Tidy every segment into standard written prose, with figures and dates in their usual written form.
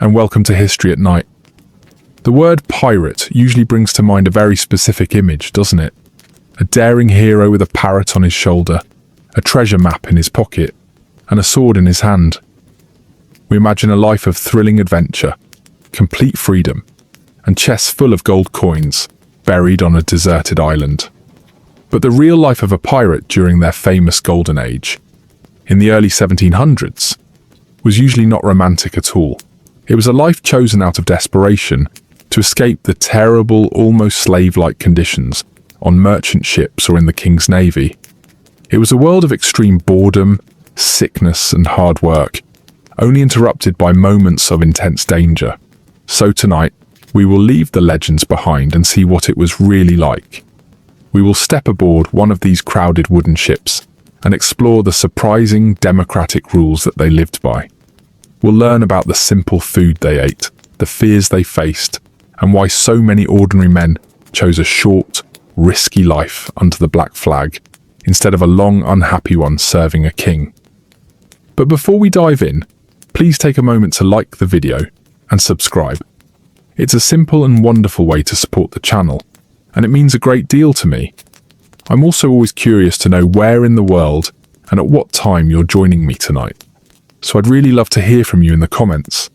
and welcome to History at Night. The word pirate usually brings to mind a very specific image, doesn't it? A daring hero with a parrot on his shoulder, a treasure map in his pocket, and a sword in his hand. We imagine a life of thrilling adventure, complete freedom, and chests full of gold coins buried on a deserted island. But the real life of a pirate during their famous golden age, in the early 1700s, was usually not romantic at all. It was a life chosen out of desperation to escape the terrible, almost slave-like conditions on merchant ships or in the King's Navy. It was a world of extreme boredom, sickness, and hard work, only interrupted by moments of intense danger. So tonight, we will leave the legends behind and see what it was really like. We will step aboard one of these crowded wooden ships and explore the surprising democratic rules that they lived by. We'll learn about the simple food they ate, the fears they faced, and why so many ordinary men chose a short, risky life under the black flag instead of a long, unhappy one serving a king. But before we dive in, please take a moment to like the video and subscribe. It's a simple and wonderful way to support the channel, and it means a great deal to me. I'm also always curious to know where in the world and at what time you're joining me tonight. So I'd really love to hear from you in the comments.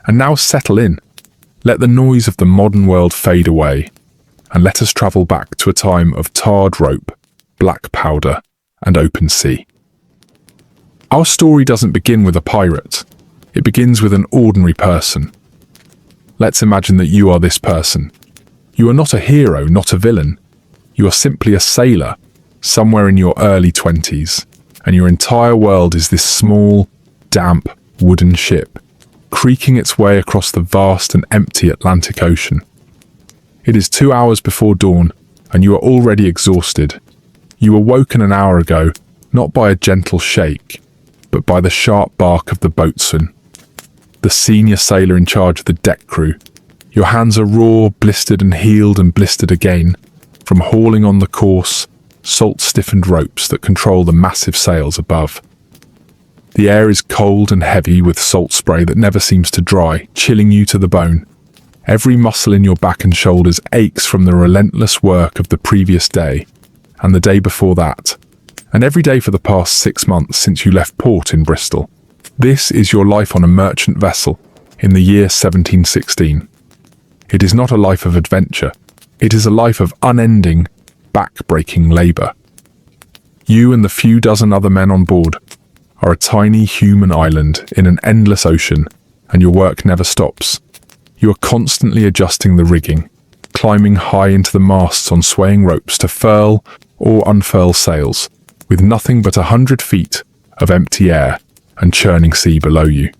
And now settle in. Let the noise of the modern world fade away, and let us travel back to a time of tarred rope, black powder, and open sea. Our story doesn't begin with a pirate. It begins with an ordinary person. Let's imagine that you are this person. You are not a hero, not a villain. You are simply a sailor, somewhere in your early 20s, and your entire world is this small, damp, wooden ship, creaking its way across the vast and empty Atlantic Ocean. It is 2 hours before dawn, and you are already exhausted. You were woken an hour ago, not by a gentle shake, but by the sharp bark of the boatswain, the senior sailor in charge of the deck crew. Your hands are raw, blistered and healed and blistered again, from hauling on the coarse, salt-stiffened ropes that control the massive sails above. The air is cold and heavy with salt spray that never seems to dry, chilling you to the bone. Every muscle in your back and shoulders aches from the relentless work of the previous day, and the day before that, and every day for the past 6 months since you left port in Bristol. This is your life on a merchant vessel in the year 1716. It is not a life of adventure. It is a life of unending, back-breaking labour. You and the few dozen other men on board are a tiny human island in an endless ocean, and your work never stops. You are constantly adjusting the rigging, climbing high into the masts on swaying ropes to furl or unfurl sails, with nothing but 100 feet of empty air and churning sea below you.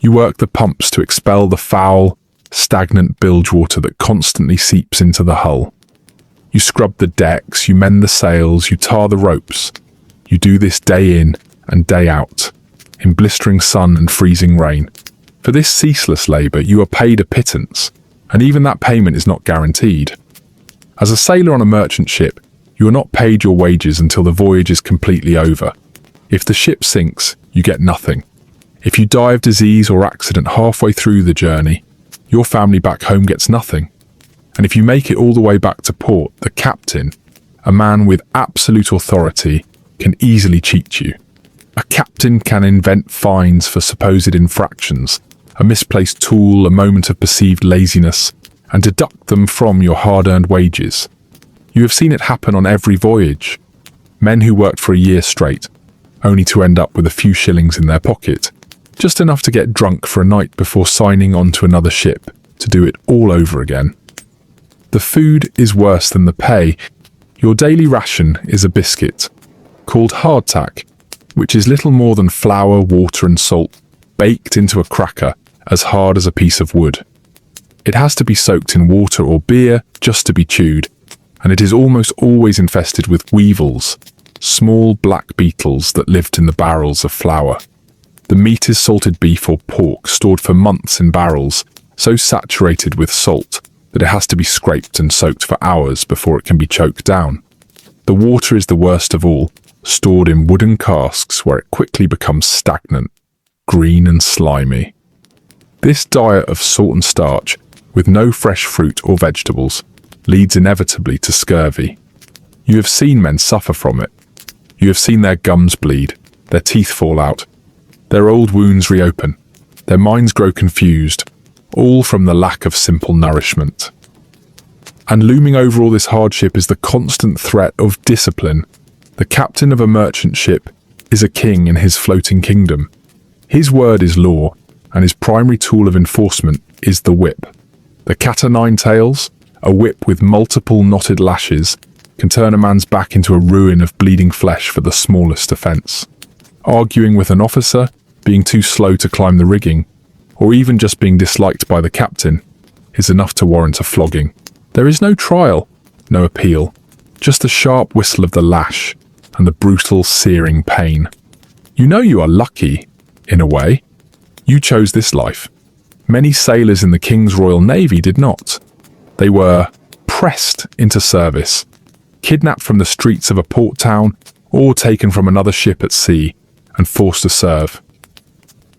You work the pumps to expel the foul, stagnant bilge water that constantly seeps into the hull. You scrub the decks, you mend the sails, you tar the ropes. You do this day in and day out, in blistering sun and freezing rain. For this ceaseless labour, you are paid a pittance, and even that payment is not guaranteed. As a sailor on a merchant ship, you are not paid your wages until the voyage is completely over. If the ship sinks, you get nothing. If you die of disease or accident halfway through the journey, your family back home gets nothing. And if you make it all the way back to port, the captain, a man with absolute authority, can easily cheat you. A captain can invent fines for supposed infractions, a misplaced tool, a moment of perceived laziness, and deduct them from your hard-earned wages. You have seen it happen on every voyage. Men who worked for a year straight, only to end up with a few shillings in their pocket, just enough to get drunk for a night before signing on to another ship to do it all over again. The food is worse than the pay. Your daily ration is a biscuit, called hardtack, which is little more than flour, water and salt, baked into a cracker as hard as a piece of wood. It has to be soaked in water or beer just to be chewed, and it is almost always infested with weevils, small black beetles that lived in the barrels of flour. The meat is salted beef or pork stored for months in barrels, so saturated with salt that it has to be scraped and soaked for hours before it can be choked down. The water is the worst of all, stored in wooden casks where it quickly becomes stagnant, green and slimy. This diet of salt and starch, with no fresh fruit or vegetables, leads inevitably to scurvy. You have seen men suffer from it. You have seen their gums bleed, their teeth fall out, their old wounds reopen, their minds grow confused, all from the lack of simple nourishment. And looming over all this hardship is the constant threat of discipline. The captain of a merchant ship is a king in his floating kingdom. His word is law, and his primary tool of enforcement is the whip. The cat o' nine tails, a whip with multiple knotted lashes, can turn a man's back into a ruin of bleeding flesh for the smallest offence. Arguing with an officer, being too slow to climb the rigging, or even just being disliked by the captain, is enough to warrant a flogging. There is no trial, no appeal, just the sharp whistle of the lash and the brutal, searing pain. You know you are lucky, in a way. You chose this life. Many sailors in the King's Royal Navy did not. They were pressed into service, kidnapped from the streets of a port town, or taken from another ship at sea and forced to serve.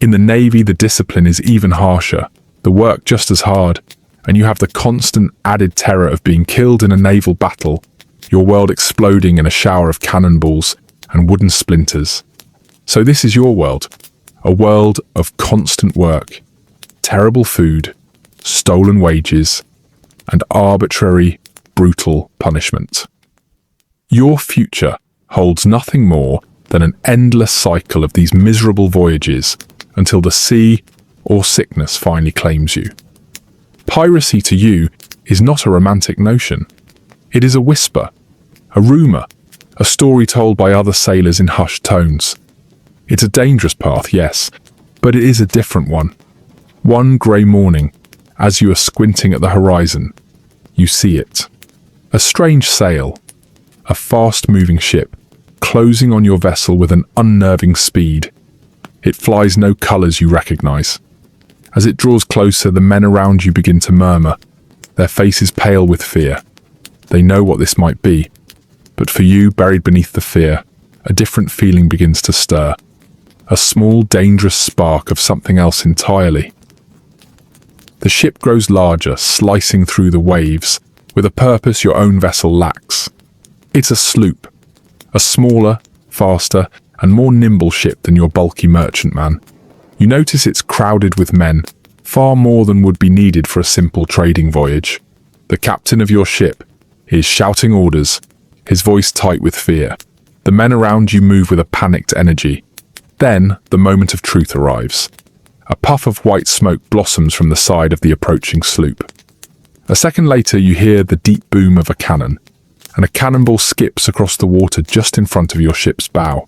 In the Navy, the discipline is even harsher, the work just as hard, and you have the constant added terror of being killed in a naval battle, your world exploding in a shower of cannonballs and wooden splinters. So this is your world, a world of constant work, terrible food, stolen wages, and arbitrary, brutal punishment. Your future holds nothing more than an endless cycle of these miserable voyages until the sea or sickness finally claims you. Piracy to you is not a romantic notion. It is a whisper, a rumour, a story told by other sailors in hushed tones. It's a dangerous path, yes, but it is a different one. One grey morning, as you are squinting at the horizon, you see it. A strange sail, a fast-moving ship, closing on your vessel with an unnerving speed. It flies no colours you recognise. As it draws closer, the men around you begin to murmur, their faces pale with fear. They know what this might be, but for you, buried beneath the fear, a different feeling begins to stir. A small, dangerous spark of something else entirely. The ship grows larger, slicing through the waves, with a purpose your own vessel lacks. It's a sloop, a smaller, faster, and more nimble ship than your bulky merchantman. You notice it's crowded with men, far more than would be needed for a simple trading voyage. The captain of your ship is shouting orders, his voice tight with fear. The men around you move with a panicked energy. Then, the moment of truth arrives. A puff of white smoke blossoms from the side of the approaching sloop. A second later, you hear the deep boom of a cannon, and a cannonball skips across the water just in front of your ship's bow.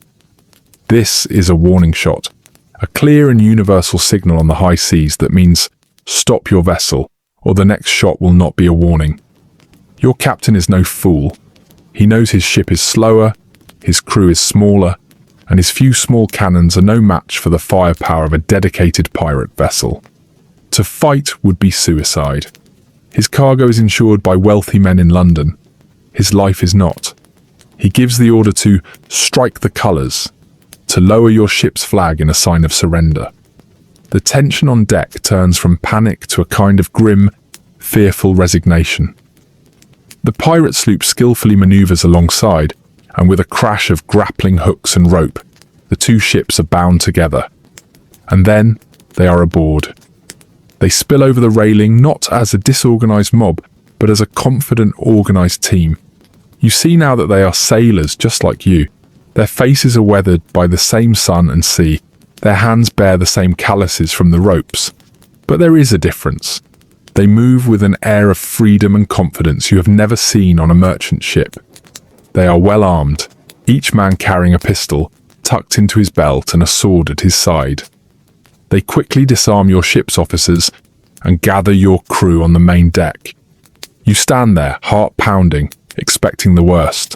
This is a warning shot, a clear and universal signal on the high seas that means stop your vessel, or the next shot will not be a warning. Your captain is no fool. He knows his ship is slower, his crew is smaller, and his few small cannons are no match for the firepower of a dedicated pirate vessel. To fight would be suicide. His cargo is insured by wealthy men in London. His life is not. He gives the order to strike the colours, to lower your ship's flag in a sign of surrender. The tension on deck turns from panic to a kind of grim, fearful resignation. The pirate sloop skillfully manoeuvres alongside, and with a crash of grappling hooks and rope, the two ships are bound together. And then they are aboard. They spill over the railing not as a disorganized mob, but as a confident, organized team. You see now that they are sailors just like you. Their faces are weathered by the same sun and sea. Their hands bear the same calluses from the ropes. But there is a difference. They move with an air of freedom and confidence you have never seen on a merchant ship. They are well armed, each man carrying a pistol tucked into his belt and a sword at his side. They quickly disarm your ship's officers and gather your crew on the main deck. You stand there, heart pounding, expecting the worst.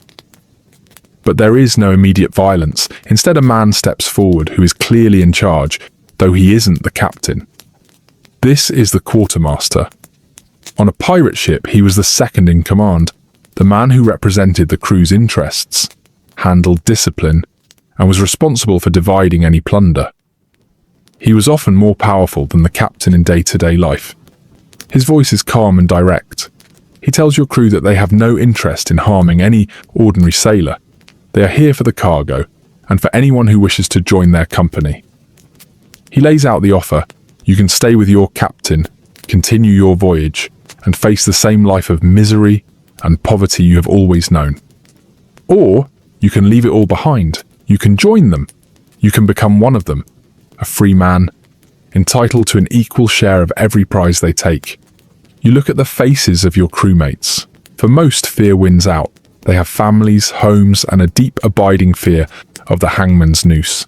But there is no immediate violence. Instead, a man steps forward who is clearly in charge, though he isn't the captain. This is the quartermaster. On a pirate ship, he was the second in command, the man who represented the crew's interests, handled discipline, and was responsible for dividing any plunder. He was often more powerful than the captain in day-to-day life. His voice is calm and direct. He tells your crew that they have no interest in harming any ordinary sailor. They are here for the cargo, and for anyone who wishes to join their company. He lays out the offer. You can stay with your captain, continue your voyage, and face the same life of misery and poverty you have always known. Or you can leave it all behind. You can join them. You can become one of them, a free man, entitled to an equal share of every prize they take. You look at the faces of your crewmates. For most, fear wins out. They have families, homes, and a deep abiding fear of the hangman's noose.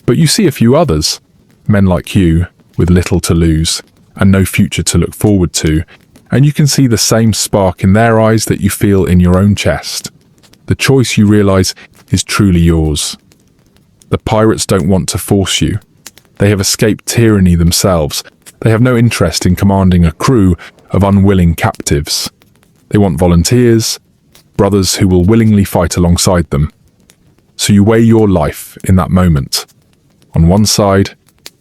But you see a few others, men like you, with little to lose and no future to look forward to, and you can see the same spark in their eyes that you feel in your own chest. The choice, you realize, is truly yours. The pirates don't want to force you. They have escaped tyranny themselves. They have no interest in commanding a crew of unwilling captives. They want volunteers, brothers who will willingly fight alongside them. So you weigh your life in that moment. On one side,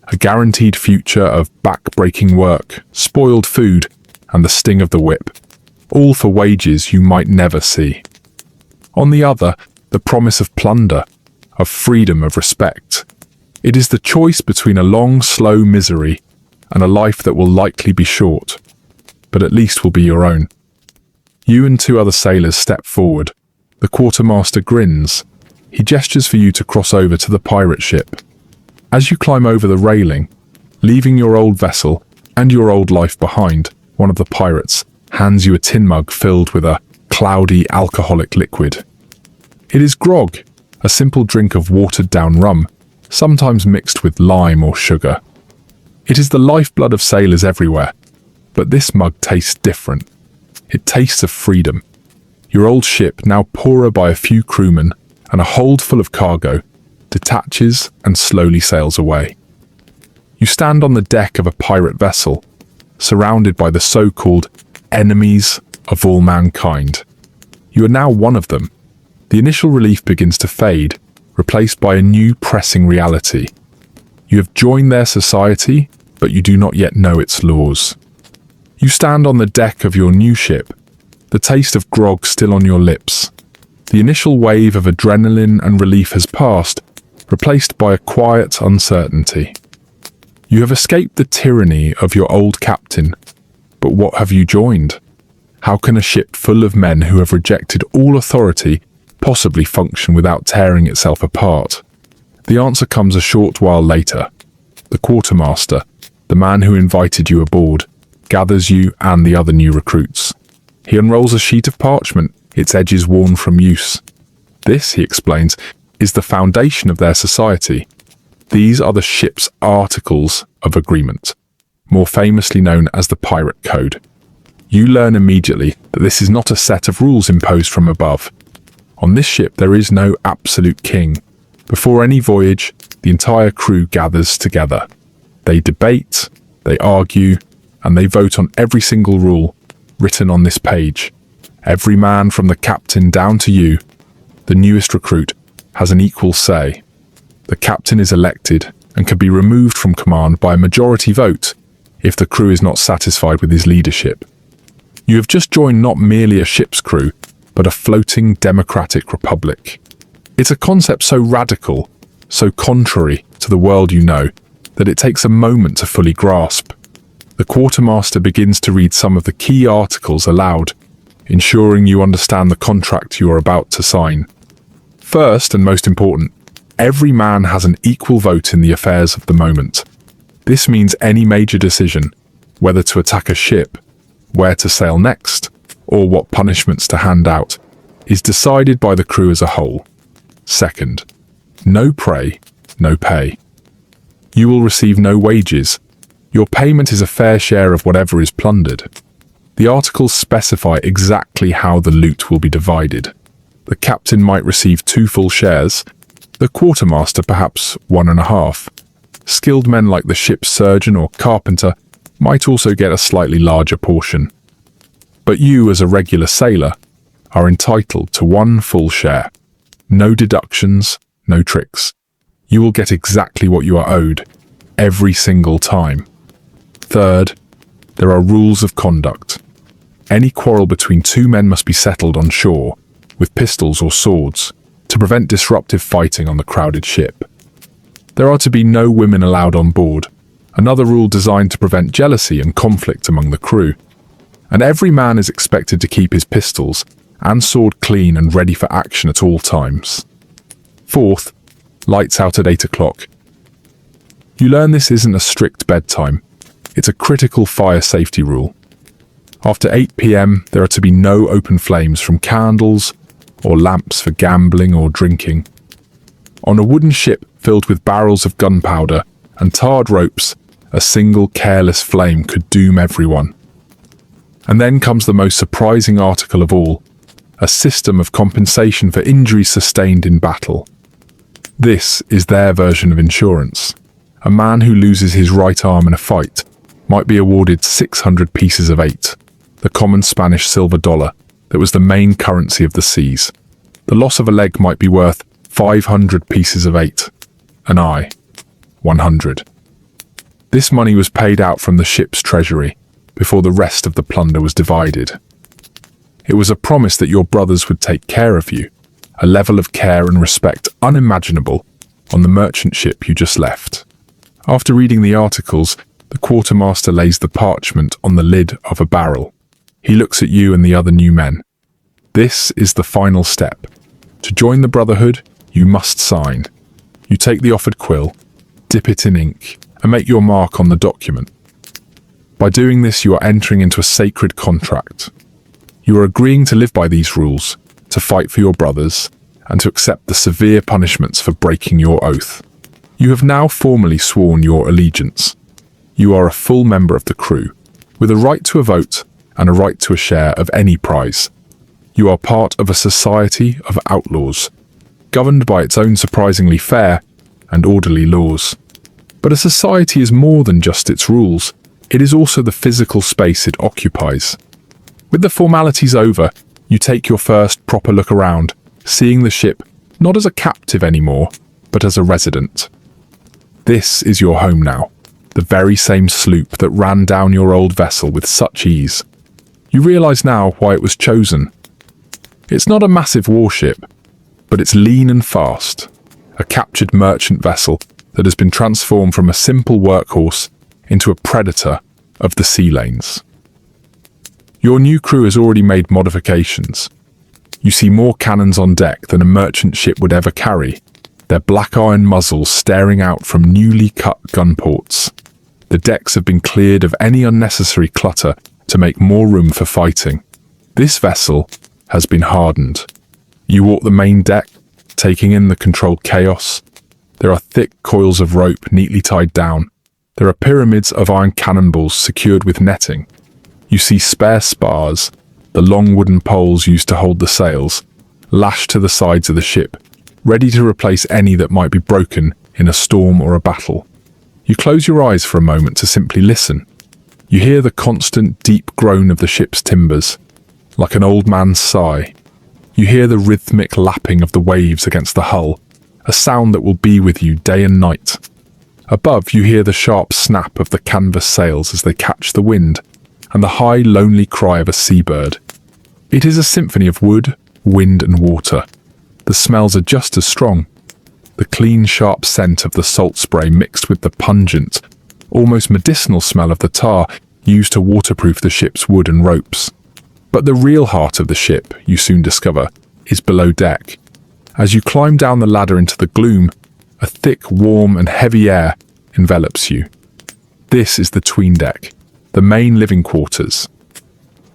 a guaranteed future of back-breaking work, spoiled food, and the sting of the whip, all for wages you might never see. On the other, the promise of plunder, of freedom, of respect. It is the choice between a long, slow misery and a life that will likely be short, but at least will be your own. You and two other sailors step forward. The quartermaster grins. He gestures for you to cross over to the pirate ship. As you climb over the railing, leaving your old vessel and your old life behind, one of the pirates hands you a tin mug filled with a cloudy alcoholic liquid. It is grog, a simple drink of watered-down rum, sometimes mixed with lime or sugar. It is the lifeblood of sailors everywhere, but this mug tastes different. It tastes of freedom. Your old ship, now poorer by a few crewmen and a hold full of cargo, detaches and slowly sails away. You stand on the deck of a pirate vessel, surrounded by the so-called enemies of all mankind. You are now one of them. The initial relief begins to fade, replaced by a new pressing reality. You have joined their society, but you do not yet know its laws. You stand on the deck of your new ship, the taste of grog still on your lips. The initial wave of adrenaline and relief has passed, replaced by a quiet uncertainty. You have escaped the tyranny of your old captain, but what have you joined? How can a ship full of men who have rejected all authority possibly function without tearing itself apart? The answer comes a short while later. The quartermaster, the man who invited you aboard, gathers you and the other new recruits. He unrolls a sheet of parchment, its edges worn from use. This, he explains, is the foundation of their society. These are the ship's Articles of Agreement, more famously known as the Pirate Code. You learn immediately that this is not a set of rules imposed from above. On this ship there is no absolute king. Before any voyage, the entire crew gathers together. They debate, they argue, and they vote on every single rule written on this page. Every man from the captain down to you, the newest recruit, has an equal say. The captain is elected and can be removed from command by a majority vote if the crew is not satisfied with his leadership. You have just joined not merely a ship's crew, but a floating democratic republic. It's a concept so radical, so contrary to the world you know, that it takes a moment to fully grasp. The quartermaster begins to read some of the key articles aloud, ensuring you understand the contract you are about to sign. First, and most important, every man has an equal vote in the affairs of the moment. This means any major decision, whether to attack a ship, where to sail next, or what punishments to hand out, is decided by the crew as a whole. Second, no prey, no pay. You will receive no wages. Your payment is a fair share of whatever is plundered. The articles specify exactly how the loot will be divided. The captain might receive 2 full shares, the quartermaster perhaps 1.5. Skilled men like the ship's surgeon or carpenter might also get a slightly larger portion. But you, as a regular sailor, are entitled to 1 full share. No deductions, no tricks. You will get exactly what you are owed. every single time. Third, there are rules of conduct. Any quarrel between two men must be settled on shore, with pistols or swords, to prevent disruptive fighting on the crowded ship. There are to be no women allowed on board, another rule designed to prevent jealousy and conflict among the crew. And every man is expected to keep his pistols and sword clean and ready for action at all times. Fourth, lights out at 8 o'clock. You learn this isn't a strict bedtime, it's a critical fire safety rule. After 8 p.m, there are to be no open flames from candles or lamps for gambling or drinking. On a wooden ship filled with barrels of gunpowder and tarred ropes, a single careless flame could doom everyone. And then comes the most surprising article of all, a system of compensation for injuries sustained in battle. This is their version of insurance. A man who loses his right arm in a fight might be awarded 600 pieces of 8, the common Spanish silver dollar that was the main currency of the seas. The loss of a leg might be worth 500 pieces of 8, an eye, 100. This money was paid out from the ship's treasury before the rest of the plunder was divided. It was a promise that your brothers would take care of you, a level of care and respect unimaginable on the merchant ship you just left. After reading the articles, the quartermaster lays the parchment on the lid of a barrel. He looks at you and the other new men. This is the final step. To join the Brotherhood, you must sign. You take the offered quill, dip it in ink, and make your mark on the document. By doing this, you are entering into a sacred contract. You are agreeing to live by these rules, to fight for your brothers, and to accept the severe punishments for breaking your oath. You have now formally sworn your allegiance. You are a full member of the crew, with a right to a vote and a right to a share of any prize. You are part of a society of outlaws, governed by its own surprisingly fair and orderly laws. But a society is more than just its rules. It is also the physical space it occupies. With the formalities over, you take your first proper look around, seeing the ship not as a captive anymore, but as a resident. This is your home now, the very same sloop that ran down your old vessel with such ease. You realize now why it was chosen. It's not a massive warship, but it's lean and fast, a captured merchant vessel that has been transformed from a simple workhorse into a predator of the sea lanes. Your new crew has already made modifications. You see more cannons on deck than a merchant ship would ever carry, their black iron muzzles staring out from newly cut gun ports. The decks have been cleared of any unnecessary clutter to make more room for fighting. This vessel has been hardened. You walk the main deck, taking in the controlled chaos. There are thick coils of rope neatly tied down. There are pyramids of iron cannonballs secured with netting. You see spare spars, the long wooden poles used to hold the sails, lashed to the sides of the ship, ready to replace any that might be broken in a storm or a battle. You close your eyes for a moment to simply listen. You hear the constant deep groan of the ship's timbers, like an old man's sigh. You hear the rhythmic lapping of the waves against the hull, a sound that will be with you day and night. Above, you hear the sharp snap of the canvas sails as they catch the wind, and the high, lonely cry of a seabird. It is a symphony of wood, wind, and water. The smells are just as strong. The clean, sharp scent of the salt spray mixed with the pungent, almost medicinal smell of the tar used to waterproof the ship's wood and ropes. But the real heart of the ship, you soon discover, is below deck. As you climb down the ladder into the gloom, a thick, warm, and heavy air envelops you. This is the 'tween deck, the main living quarters.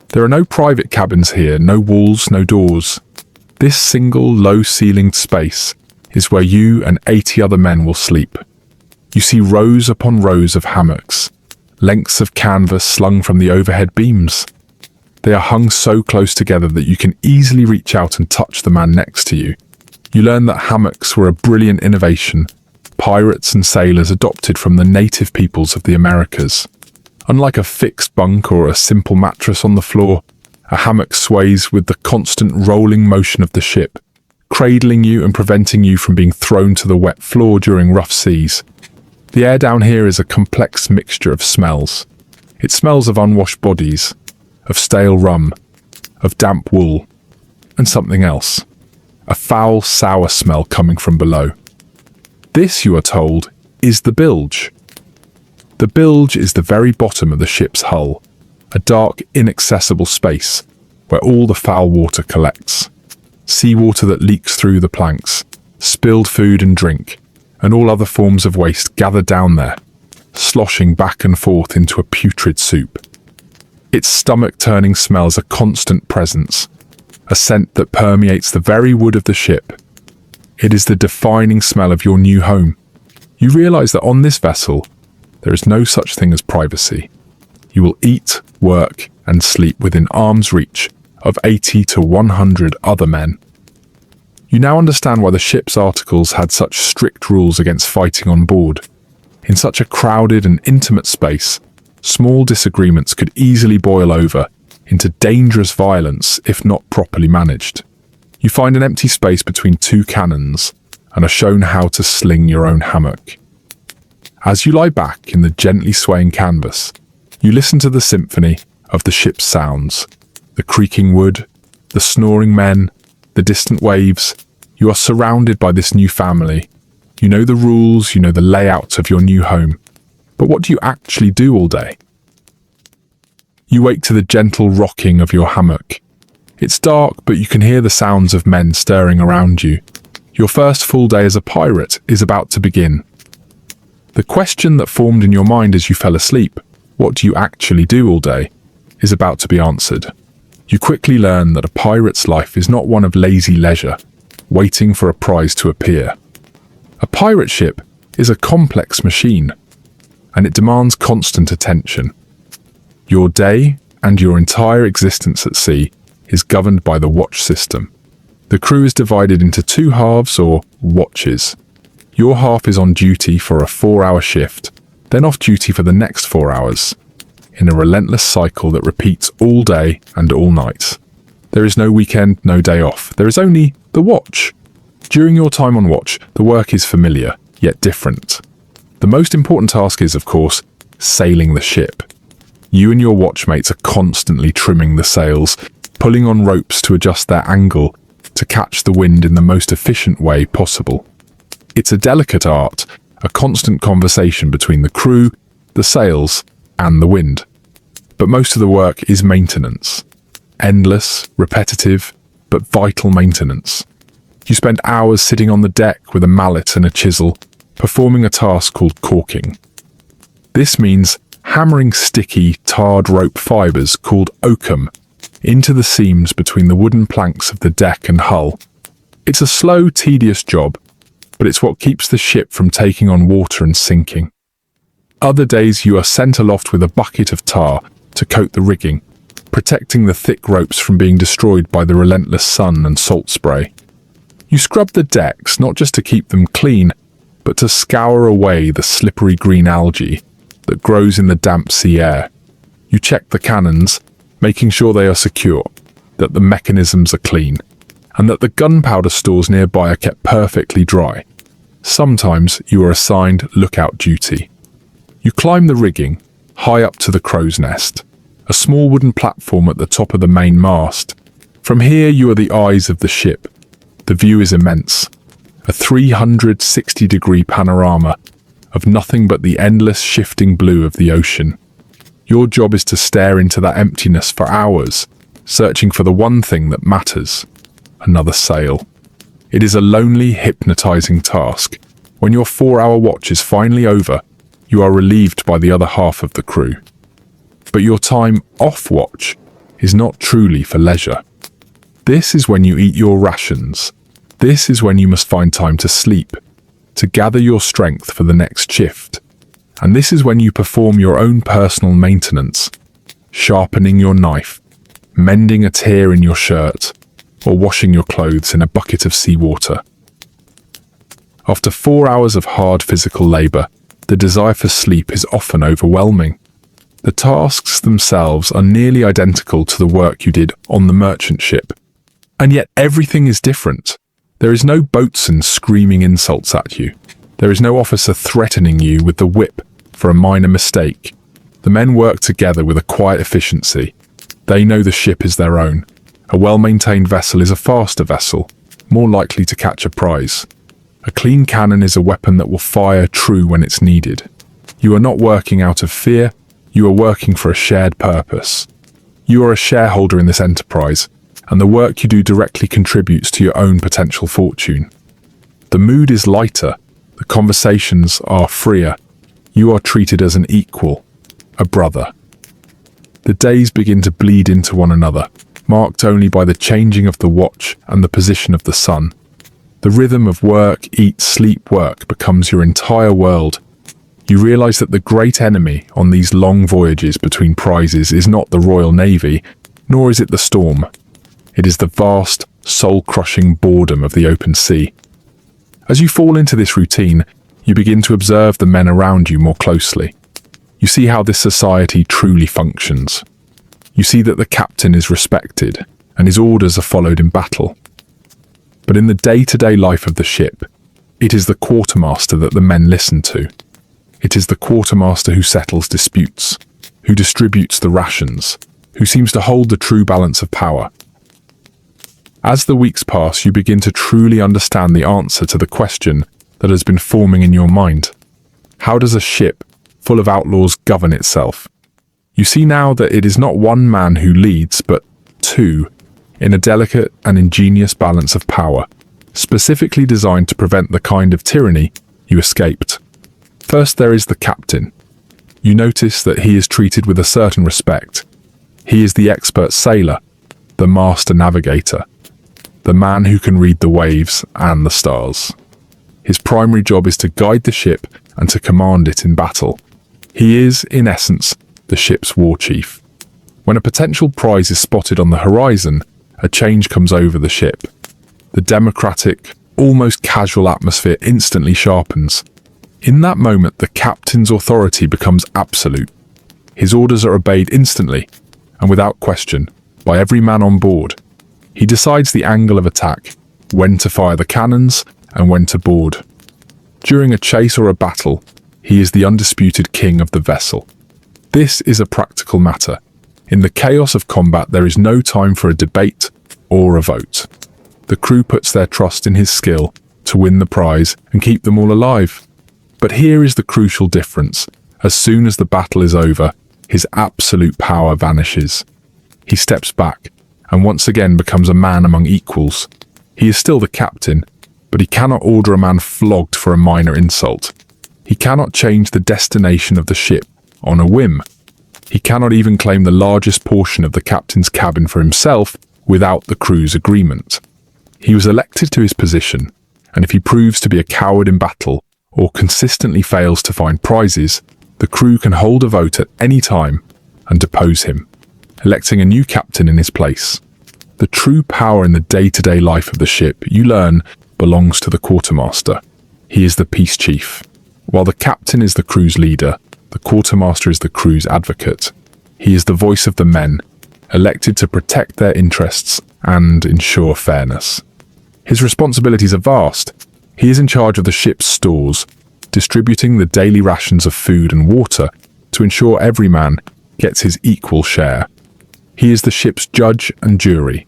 There are no private cabins here, no walls, no doors. This single, low-ceilinged space is where you and 80 other men will sleep. You see rows upon rows of hammocks, lengths of canvas slung from the overhead beams. They are hung so close together that you can easily reach out and touch the man next to you. You learn that hammocks were a brilliant innovation pirates and sailors adopted from the native peoples of the Americas. Unlike a fixed bunk or a simple mattress on the floor, a hammock sways with the constant rolling motion of the ship, cradling you and preventing you from being thrown to the wet floor during rough seas. The air down here is a complex mixture of smells. It smells of unwashed bodies, of stale rum, of damp wool, and something else. A foul, sour smell coming from below. This, you are told, is the bilge. The bilge is the very bottom of the ship's hull, a dark, inaccessible space where all the foul water collects. Seawater that leaks through the planks, spilled food and drink, and all other forms of waste gather down there, sloshing back and forth into a putrid soup. Its stomach-turning smells a constant presence, a scent that permeates the very wood of the ship. It is the defining smell of your new home. You realize that on this vessel, there is no such thing as privacy. You will eat, work, and sleep within arm's reach of 80 to 100 other men. You now understand why the ship's articles had such strict rules against fighting on board. In such a crowded and intimate space, small disagreements could easily boil over into dangerous violence if not properly managed. You find an empty space between two cannons and are shown how to sling your own hammock. As you lie back in the gently swaying canvas, you listen to the symphony of the ship's sounds, the creaking wood, the snoring men, the distant waves. You are surrounded by this new family. You know the rules, you know the layout of your new home. But what do you actually do all day? You wake to the gentle rocking of your hammock. It's dark, but you can hear the sounds of men stirring around you. Your first full day as a pirate is about to begin. The question that formed in your mind as you fell asleep, what do you actually do all day, is about to be answered. You quickly learn that a pirate's life is not one of lazy leisure, waiting for a prize to appear. A pirate ship is a complex machine, and it demands constant attention. Your day and your entire existence at sea is governed by the watch system. The crew is divided into two halves or watches. Your half is on duty for a 4-hour shift, then off duty for the next 4 hours, in a relentless cycle that repeats all day and all night. There is no weekend, no day off. There is only the watch. During your time on watch, the work is familiar, yet different. The most important task is, of course, sailing the ship. You and your watchmates are constantly trimming the sails, pulling on ropes to adjust their angle to catch the wind in the most efficient way possible. It's a delicate art, a constant conversation between the crew, the sails, and the wind. But most of the work is maintenance. Endless, repetitive, but vital maintenance. You spend hours sitting on the deck with a mallet and a chisel, performing a task called caulking. This means hammering sticky, tarred rope fibers called oakum into the seams between the wooden planks of the deck and hull. It's a slow, tedious job, but it's what keeps the ship from taking on water and sinking. Other days you are sent aloft with a bucket of tar to coat the rigging, protecting the thick ropes from being destroyed by the relentless sun and salt spray. You scrub the decks not just to keep them clean, but to scour away the slippery green algae that grows in the damp sea air. You check the cannons, making sure they are secure, that the mechanisms are clean, and that the gunpowder stores nearby are kept perfectly dry. Sometimes you are assigned lookout duty. You climb the rigging, high up to the crow's nest, a small wooden platform at the top of the main mast. From here you are the eyes of the ship. The view is immense, a 360-degree panorama of nothing but the endless shifting blue of the ocean. Your job is to stare into that emptiness for hours, searching for the one thing that matters, another sail. It is a lonely, hypnotizing task. When your 4-hour watch is finally over, you are relieved by the other half of the crew. But your time off watch is not truly for leisure. This is when you eat your rations. This is when you must find time to sleep, to gather your strength for the next shift. And this is when you perform your own personal maintenance, sharpening your knife, mending a tear in your shirt, or washing your clothes in a bucket of seawater. After 4 hours of hard physical labor, the desire for sleep is often overwhelming. The tasks themselves are nearly identical to the work you did on the merchant ship. And yet everything is different. There is no boatswain screaming insults at you. There is no officer threatening you with the whip for a minor mistake. The men work together with a quiet efficiency. They know the ship is their own. A well-maintained vessel is a faster vessel, more likely to catch a prize. A clean cannon is a weapon that will fire true when it's needed. You are not working out of fear, you are working for a shared purpose. You are a shareholder in this enterprise, and the work you do directly contributes to your own potential fortune. The mood is lighter, the conversations are freer. You are treated as an equal, a brother. The days begin to bleed into one another, marked only by the changing of the watch and the position of the sun. The rhythm of work, eat, sleep, work becomes your entire world. You realize that the great enemy on these long voyages between prizes is not the Royal Navy, nor is it the storm. It is the vast, soul-crushing boredom of the open sea. As you fall into this routine, you begin to observe the men around you more closely. You see how this society truly functions. You see that the captain is respected, and his orders are followed in battle. But in the day-to-day life of the ship, it is the quartermaster that the men listen to. It is the quartermaster who settles disputes, who distributes the rations, who seems to hold the true balance of power. As the weeks pass, you begin to truly understand the answer to the question that has been forming in your mind. How does a ship full of outlaws govern itself? You see now that it is not one man who leads, but two, in a delicate and ingenious balance of power, specifically designed to prevent the kind of tyranny you escaped. First, there is the captain. You notice that he is treated with a certain respect. He is the expert sailor, the master navigator, the man who can read the waves and the stars. His primary job is to guide the ship and to command it in battle. He is, in essence, the ship's war chief. When a potential prize is spotted on the horizon, a change comes over the ship. The democratic, almost casual atmosphere instantly sharpens. In that moment, the captain's authority becomes absolute. His orders are obeyed instantly, and without question, by every man on board. He decides the angle of attack, when to fire the cannons, and when to board. During a chase or a battle, he is the undisputed king of the vessel. This is a practical matter. In the chaos of combat, there is no time for a debate or a vote. The crew puts their trust in his skill to win the prize and keep them all alive. But here is the crucial difference. As soon as the battle is over, his absolute power vanishes. He steps back and once again becomes a man among equals. He is still the captain, but he cannot order a man flogged for a minor insult. He cannot change the destination of the ship on a whim. He cannot even claim the largest portion of the captain's cabin for himself without the crew's agreement. He was elected to his position, and if he proves to be a coward in battle or consistently fails to find prizes, the crew can hold a vote at any time and depose him, electing a new captain in his place. The true power in the day-to-day life of the ship, you learn, belongs to the quartermaster. He is the peace chief. While the captain is the crew's leader, the quartermaster is the crew's advocate. He is the voice of the men, elected to protect their interests and ensure fairness. His responsibilities are vast. He is in charge of the ship's stores, distributing the daily rations of food and water to ensure every man gets his equal share. He is the ship's judge and jury.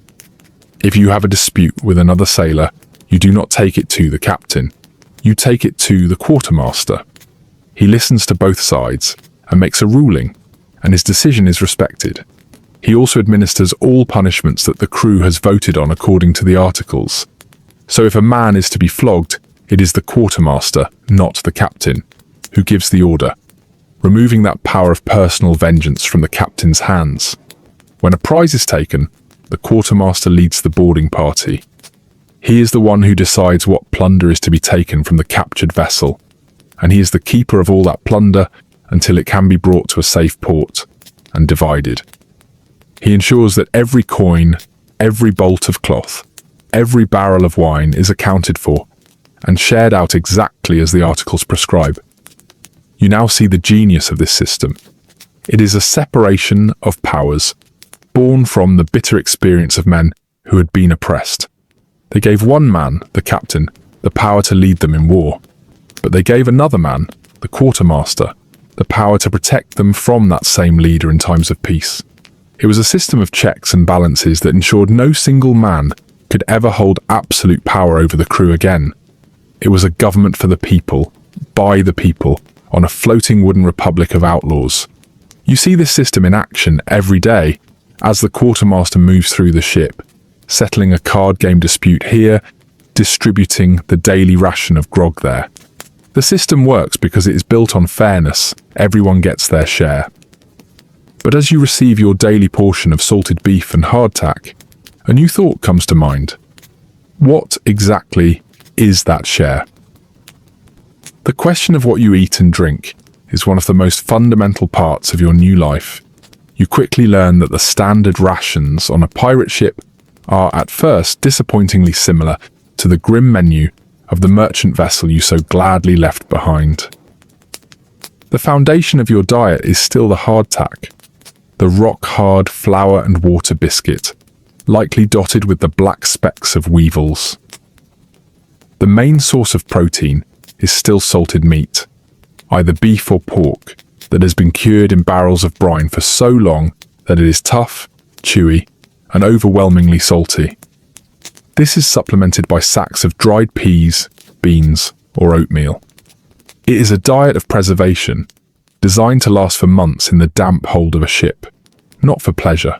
If you have a dispute with another sailor, you do not take it to the captain. You take it to the quartermaster. He listens to both sides and makes a ruling, and his decision is respected. He also administers all punishments that the crew has voted on according to the articles. So if a man is to be flogged, it is the quartermaster, not the captain, who gives the order, removing that power of personal vengeance from the captain's hands. When a prize is taken, the quartermaster leads the boarding party. He is the one who decides what plunder is to be taken from the captured vessel, and he is the keeper of all that plunder until it can be brought to a safe port and divided. He ensures that every coin, every bolt of cloth, every barrel of wine is accounted for and shared out exactly as the articles prescribe. You now see the genius of this system. It is a separation of powers, born from the bitter experience of men who had been oppressed. They gave one man, the captain, the power to lead them in war. But they gave another man, the quartermaster, the power to protect them from that same leader in times of peace. It was a system of checks and balances that ensured no single man could ever hold absolute power over the crew again. It was a government for the people, by the people, on a floating wooden republic of outlaws. You see this system in action every day as the quartermaster moves through the ship, settling a card game dispute here, distributing the daily ration of grog there. The system works because it is built on fairness. Everyone gets their share. But as you receive your daily portion of salted beef and hardtack, a new thought comes to mind. What exactly is that share? The question of what you eat and drink is one of the most fundamental parts of your new life. You quickly learn that the standard rations on a pirate ship are at first disappointingly similar to the grim menu of the merchant vessel you so gladly left behind. The foundation of your diet is still the hardtack, the rock-hard flour and water biscuit, likely dotted with the black specks of weevils. The main source of protein is still salted meat, either beef or pork, that has been cured in barrels of brine for so long that it is tough, chewy, and overwhelmingly salty. This is supplemented by sacks of dried peas, beans, or oatmeal. It is a diet of preservation, designed to last for months in the damp hold of a ship, not for pleasure.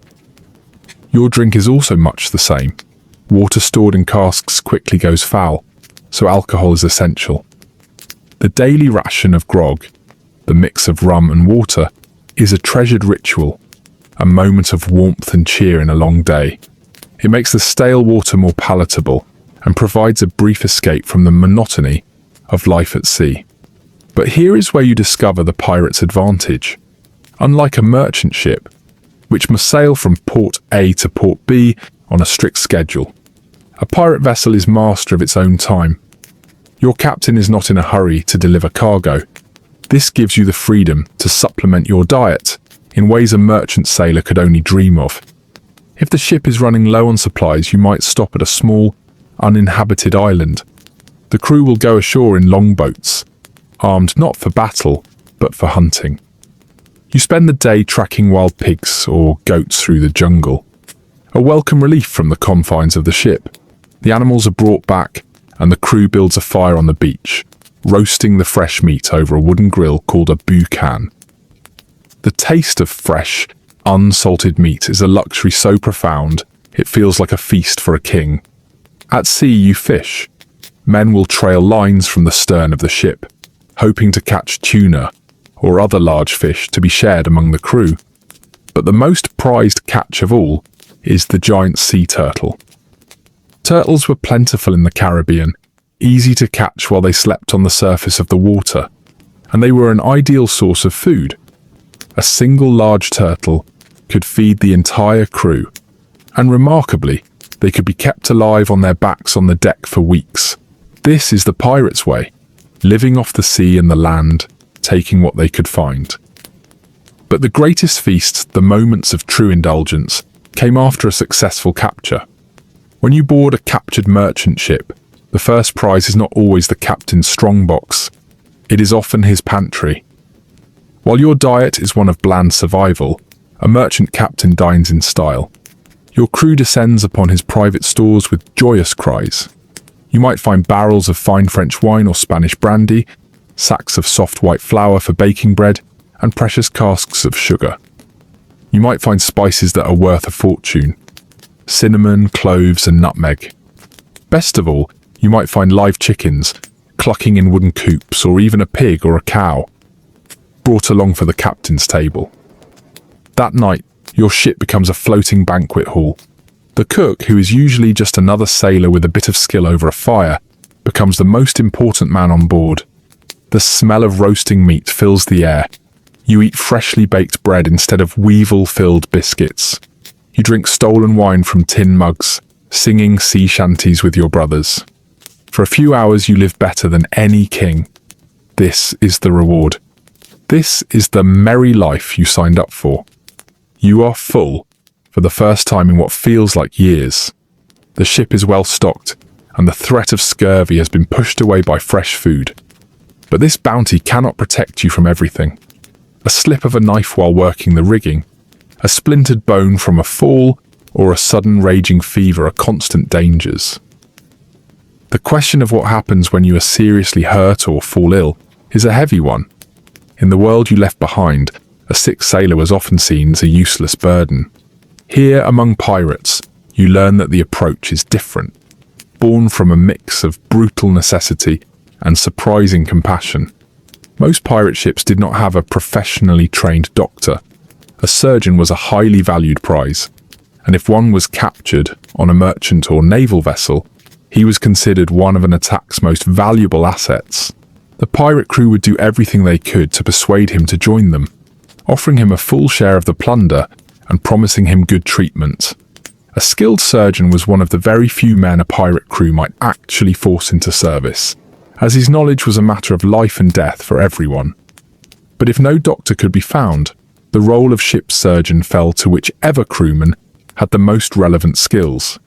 Your drink is also much the same. Water stored in casks quickly goes foul, so alcohol is essential. The daily ration of grog, the mix of rum and water, is a treasured ritual, a moment of warmth and cheer in a long day. It makes the stale water more palatable and provides a brief escape from the monotony of life at sea. But here is where you discover the pirate's advantage. Unlike a merchant ship, which must sail from port A to port B on a strict schedule, a pirate vessel is master of its own time. Your captain is not in a hurry to deliver cargo. This gives you the freedom to supplement your diet in ways a merchant sailor could only dream of. If the ship is running low on supplies, you might stop at a small, uninhabited island. The crew will go ashore in longboats, armed not for battle, but for hunting. You spend the day tracking wild pigs or goats through the jungle. A welcome relief from the confines of the ship. The animals are brought back, and the crew builds a fire on the beach, roasting the fresh meat over a wooden grill called a boucan. The taste of fresh, unsalted meat is a luxury so profound it feels like a feast for a king. At sea you fish. Men will trail lines from the stern of the ship, hoping to catch tuna or other large fish to be shared among the crew. But the most prized catch of all is the giant sea turtle. Turtles were plentiful in the Caribbean, easy to catch while they slept on the surface of the water, and they were an ideal source of food. A single large turtle could feed the entire crew, and remarkably, they could be kept alive on their backs on the deck for weeks. This is the pirate's way, living off the sea and the land, taking what they could find. But the greatest feast, the moments of true indulgence, came after a successful capture. When you board a captured merchant ship, the first prize is not always the captain's strongbox. It is often his pantry. While your diet is one of bland survival, a merchant captain dines in style. Your crew descends upon his private stores with joyous cries. You might find barrels of fine French wine or Spanish brandy, sacks of soft white flour for baking bread, and precious casks of sugar. You might find spices that are worth a fortune: cinnamon, cloves, and nutmeg. Best of all, you might find live chickens, clucking in wooden coops, or even a pig or a cow, brought along for the captain's table. That night, your ship becomes a floating banquet hall. The cook, who is usually just another sailor with a bit of skill over a fire, becomes the most important man on board. The smell of roasting meat fills the air. You eat freshly baked bread instead of weevil-filled biscuits. You drink stolen wine from tin mugs, singing sea shanties with your brothers. For a few hours you live better than any king. This is the reward. This is the merry life you signed up for. You are full, for the first time in what feels like years. The ship is well stocked, and the threat of scurvy has been pushed away by fresh food. But this bounty cannot protect you from everything. A slip of a knife while working the rigging, a splintered bone from a fall, or a sudden raging fever are constant dangers. The question of what happens when you are seriously hurt or fall ill is a heavy one. In the world you left behind, a sick sailor was often seen as a useless burden. Here, among pirates, you learn that the approach is different, born from a mix of brutal necessity and surprising compassion. Most pirate ships did not have a professionally trained doctor. A surgeon was a highly valued prize, and if one was captured on a merchant or naval vessel, he was considered one of an attack's most valuable assets. The pirate crew would do everything they could to persuade him to join them, offering him a full share of the plunder and promising him good treatment. A skilled surgeon was one of the very few men a pirate crew might actually force into service, as his knowledge was a matter of life and death for everyone. But if no doctor could be found, the role of ship's surgeon fell to whichever crewman had the most relevant skills.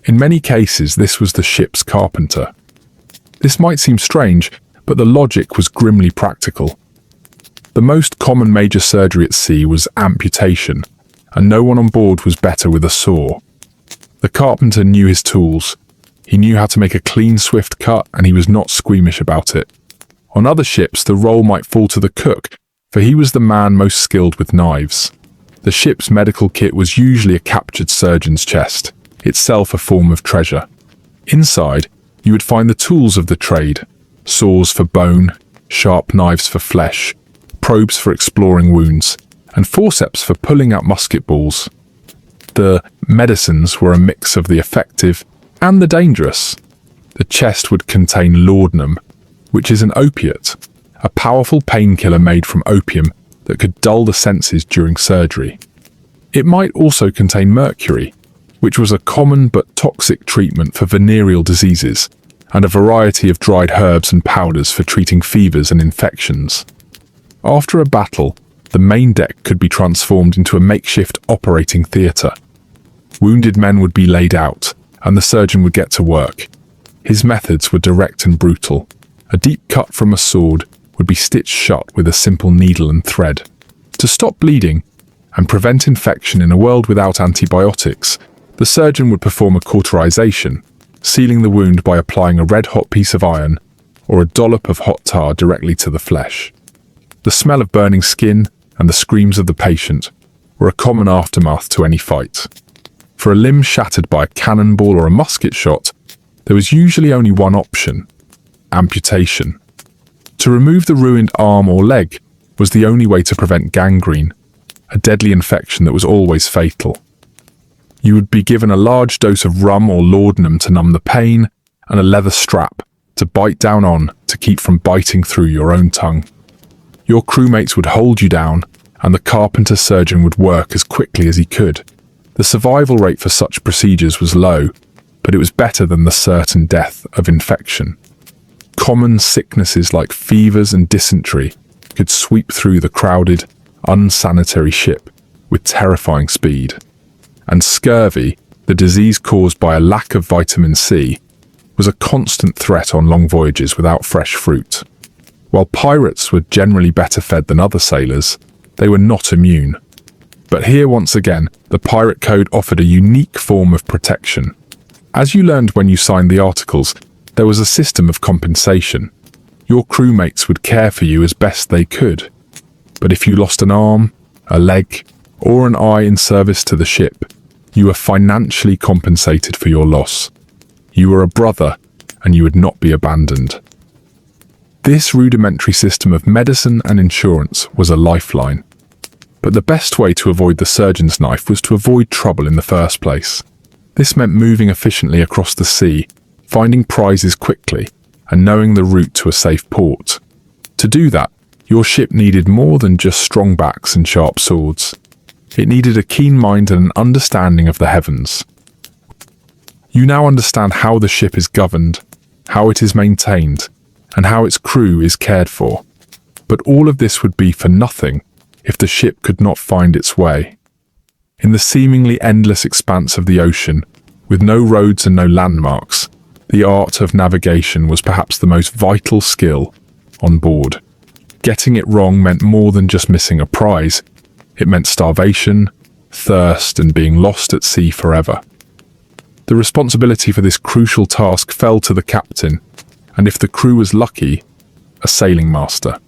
In many cases, this was the ship's carpenter. This might seem strange, but the logic was grimly practical. The most common major surgery at sea was amputation, and no one on board was better with a saw. The carpenter knew his tools. He knew how to make a clean, swift cut, and he was not squeamish about it. On other ships, the role might fall to the cook, for he was the man most skilled with knives. The ship's medical kit was usually a captured surgeon's chest, itself a form of treasure. Inside, you would find the tools of the trade: saws for bone, sharp knives for flesh, probes for exploring wounds, and forceps for pulling out musket balls. The medicines were a mix of the effective and the dangerous. The chest would contain laudanum, which is an opiate, a powerful painkiller made from opium that could dull the senses during surgery. It might also contain mercury, which was a common but toxic treatment for venereal diseases, and a variety of dried herbs and powders for treating fevers and infections. After a battle, the main deck could be transformed into a makeshift operating theatre. Wounded men would be laid out, and the surgeon would get to work. His methods were direct and brutal. A deep cut from a sword would be stitched shut with a simple needle and thread. To stop bleeding and prevent infection in a world without antibiotics, the surgeon would perform a cauterization, sealing the wound by applying a red-hot piece of iron or a dollop of hot tar directly to the flesh. The smell of burning skin and the screams of the patient were a common aftermath to any fight. For a limb shattered by a cannonball or a musket shot, there was usually only one option: amputation. To remove the ruined arm or leg was the only way to prevent gangrene, a deadly infection that was always fatal. You would be given a large dose of rum or laudanum to numb the pain, and a leather strap to bite down on to keep from biting through your own tongue. Your crewmates would hold you down, and the carpenter surgeon would work as quickly as he could. The survival rate for such procedures was low, but it was better than the certain death of infection. Common sicknesses like fevers and dysentery could sweep through the crowded, unsanitary ship with terrifying speed. And scurvy, the disease caused by a lack of vitamin C, was a constant threat on long voyages without fresh fruit. While pirates were generally better fed than other sailors, they were not immune. But here once again, the Pirate Code offered a unique form of protection. As you learned when you signed the articles, there was a system of compensation. Your crewmates would care for you as best they could. But if you lost an arm, a leg, or an eye in service to the ship, you were financially compensated for your loss. You were a brother, and you would not be abandoned. This rudimentary system of medicine and insurance was a lifeline. But the best way to avoid the surgeon's knife was to avoid trouble in the first place. This meant moving efficiently across the sea, finding prizes quickly, and knowing the route to a safe port. To do that, your ship needed more than just strong backs and sharp swords. It needed a keen mind and an understanding of the heavens. You now understand how the ship is governed, how it is maintained, and how its crew is cared for. But all of this would be for nothing if the ship could not find its way. In the seemingly endless expanse of the ocean, with no roads and no landmarks, the art of navigation was perhaps the most vital skill on board. Getting it wrong meant more than just missing a prize. It meant starvation, thirst, and being lost at sea forever. The responsibility for this crucial task fell to the captain, and if the crew was lucky, a sailing master.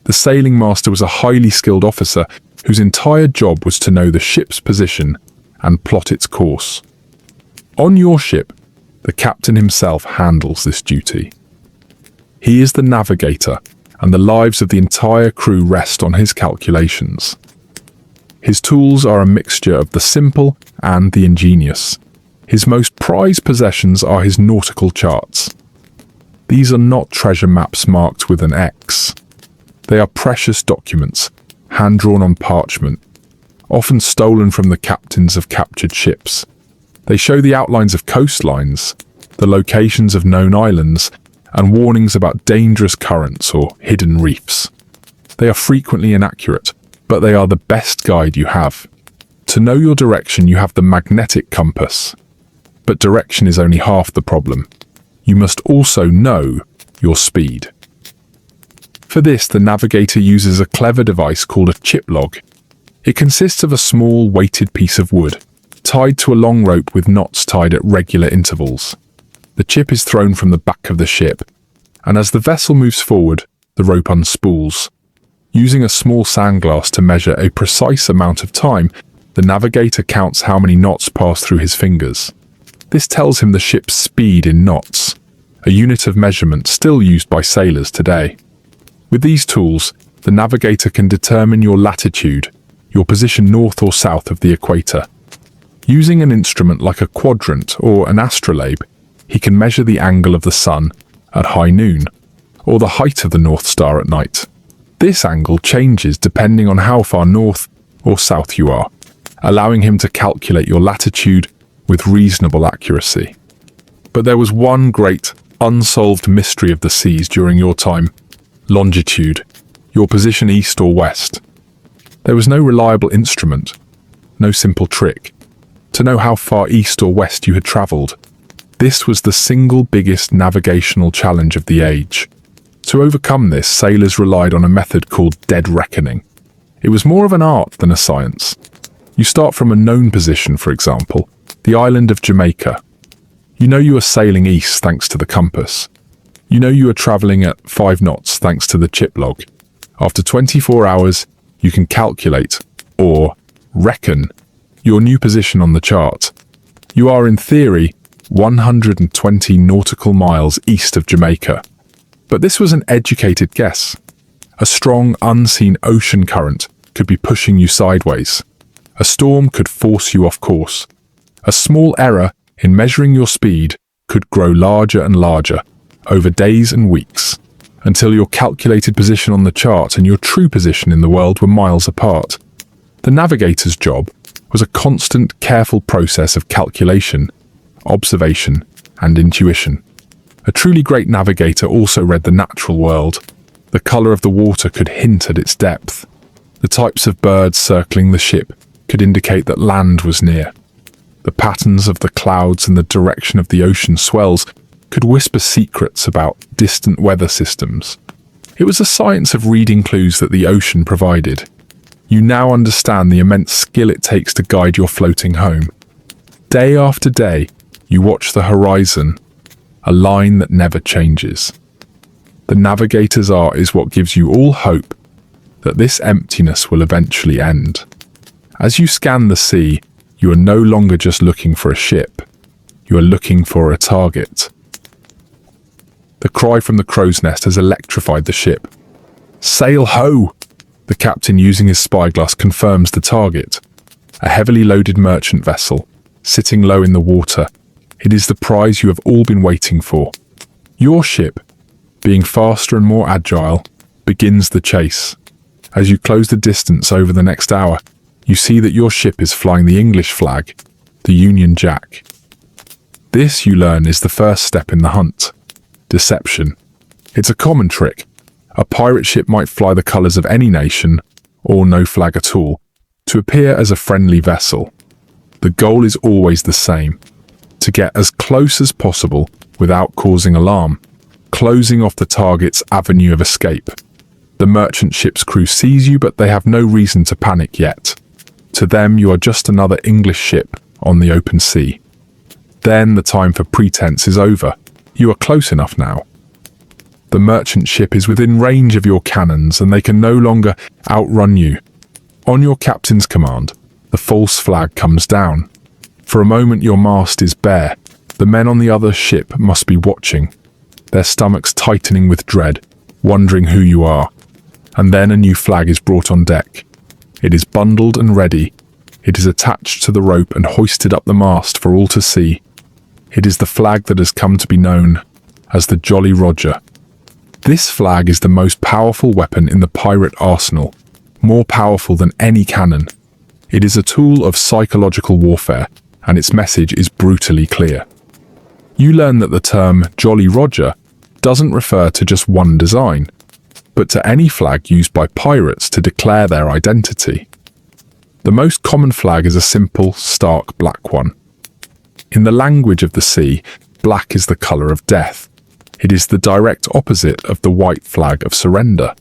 The sailing master was a highly skilled officer whose entire job was to know the ship's position and plot its course. On your ship, the captain himself handles this duty. He is the navigator, and the lives of the entire crew rest on his calculations. His tools are a mixture of the simple and the ingenious. His most prized possessions are his nautical charts. These are not treasure maps marked with an X. They are precious documents, hand-drawn on parchment, often stolen from the captains of captured ships. They show the outlines of coastlines, the locations of known islands, and warnings about dangerous currents or hidden reefs. They are frequently inaccurate, but they are the best guide you have. To know your direction, you have the magnetic compass. But direction is only half the problem. You must also know your speed. For this, the navigator uses a clever device called a chip log. It consists of a small weighted piece of wood, tied to a long rope with knots tied at regular intervals. The chip is thrown from the back of the ship, and as the vessel moves forward, the rope unspools. Using a small sandglass to measure a precise amount of time, the navigator counts how many knots pass through his fingers. This tells him the ship's speed in knots, a unit of measurement still used by sailors today. With these tools, the navigator can determine your latitude, your position north or south of the equator. Using an instrument like a quadrant or an astrolabe, he can measure the angle of the sun at high noon, or the height of the North Star at night. This angle changes depending on how far north or south you are, allowing him to calculate your latitude with reasonable accuracy. But there was one great, unsolved mystery of the seas during your time: longitude, your position east or west. There was no reliable instrument, no simple trick, to know how far east or west you had travelled. This was the single biggest navigational challenge of the age. To overcome this, sailors relied on a method called dead reckoning. It was more of an art than a science. You start from a known position, for example, the island of Jamaica. You know you are sailing east thanks to the compass. You know you are travelling at 5 knots thanks to the chip log. After 24 hours, you can calculate, or reckon, your new position on the chart. You are, in theory, 120 nautical miles east of Jamaica. But this was an educated guess. A strong, unseen ocean current could be pushing you sideways. A storm could force you off course. A small error in measuring your speed could grow larger and larger over days and weeks, until your calculated position on the chart and your true position in the world were miles apart. The navigator's job was a constant, careful process of calculation, observation, and intuition. A truly great navigator also read the natural world. The colour of the water could hint at its depth. The types of birds circling the ship could indicate that land was near. The patterns of the clouds and the direction of the ocean swells could whisper secrets about distant weather systems. It was a science of reading clues that the ocean provided. You now understand the immense skill it takes to guide your floating home. Day after day, you watch the horizon, a line that never changes. The navigator's art is what gives you all hope that this emptiness will eventually end. As you scan the sea, you are no longer just looking for a ship. You are looking for a target. The cry from the crow's nest has electrified the ship. Sail ho! The captain, using his spyglass, confirms the target. A heavily loaded merchant vessel, sitting low in the water. It is the prize you have all been waiting for. Your ship, being faster and more agile, begins the chase. As you close the distance over the next hour, you see that your ship is flying the English flag, the Union Jack. This, you learn, is the first step in the hunt. Deception. It's a common trick. A pirate ship might fly the colours of any nation, or no flag at all, to appear as a friendly vessel. The goal is always the same: to get as close as possible without causing alarm. closing off the target's avenue of escape. The merchant ship's crew sees you, but they have no reason to panic yet. To them, you are just another English ship on the open sea. Then the time for pretense is over. You are close enough now. The merchant ship is within range of your cannons, and they can no longer outrun you. On your captain's command, the false flag comes down. For a moment your mast is bare. The men on the other ship must be watching, their stomachs tightening with dread, wondering who you are. And then a new flag is brought on deck. It is bundled and ready. It is attached to the rope and hoisted up the mast for all to see. It is the flag that has come to be known as the Jolly Roger. This flag is the most powerful weapon in the pirate arsenal, more powerful than any cannon. It is a tool of psychological warfare, and its message is brutally clear. You learn that the term Jolly Roger doesn't refer to just one design, but to any flag used by pirates to declare their identity. The most common flag is a simple, stark black one. In the language of the sea, black is the colour of death. It is the direct opposite of the white flag of surrender.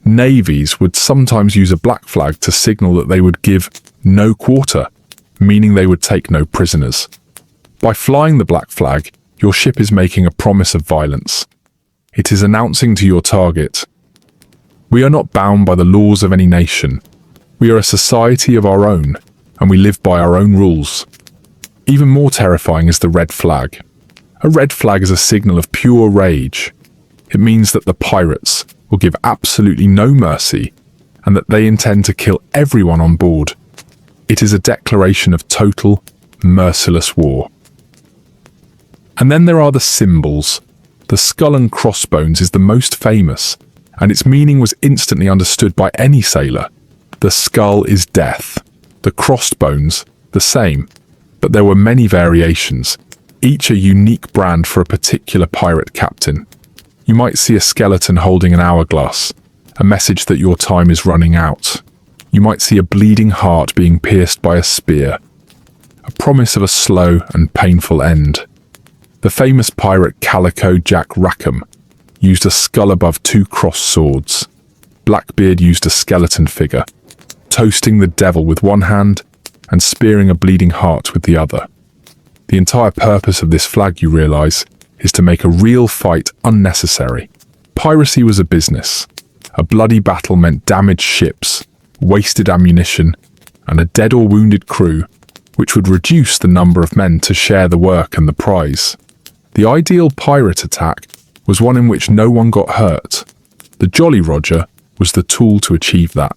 Navies would sometimes use a black flag to signal that they would give no quarter, meaning they would take no prisoners. By flying the black flag, your ship is making a promise of violence. It is announcing to your target, "We are not bound by the laws of any nation. We are a society of our own, and we live by our own rules." Even more terrifying is the red flag. A red flag is a signal of pure rage. It means that the pirates will give absolutely no mercy, and that they intend to kill everyone on board. It is a declaration of total, merciless war. And then there are the symbols. The skull and crossbones is the most famous, and its meaning was instantly understood by any sailor. The skull is death, the crossbones the same, but there were many variations, each a unique brand for a particular pirate captain. You might see a skeleton holding an hourglass, a message that your time is running out. You might see a bleeding heart being pierced by a spear, a promise of a slow and painful end. The famous pirate Calico Jack Rackham used a skull above two crossed swords. Blackbeard used a skeleton figure, toasting the devil with one hand and spearing a bleeding heart with the other. The entire purpose of this flag, you realize, is to make a real fight unnecessary. Piracy was a business. A bloody battle meant damaged ships, wasted ammunition, and a dead or wounded crew, which would reduce the number of men to share the work and the prize. The ideal pirate attack was one in which no one got hurt. The Jolly Roger was the tool to achieve that.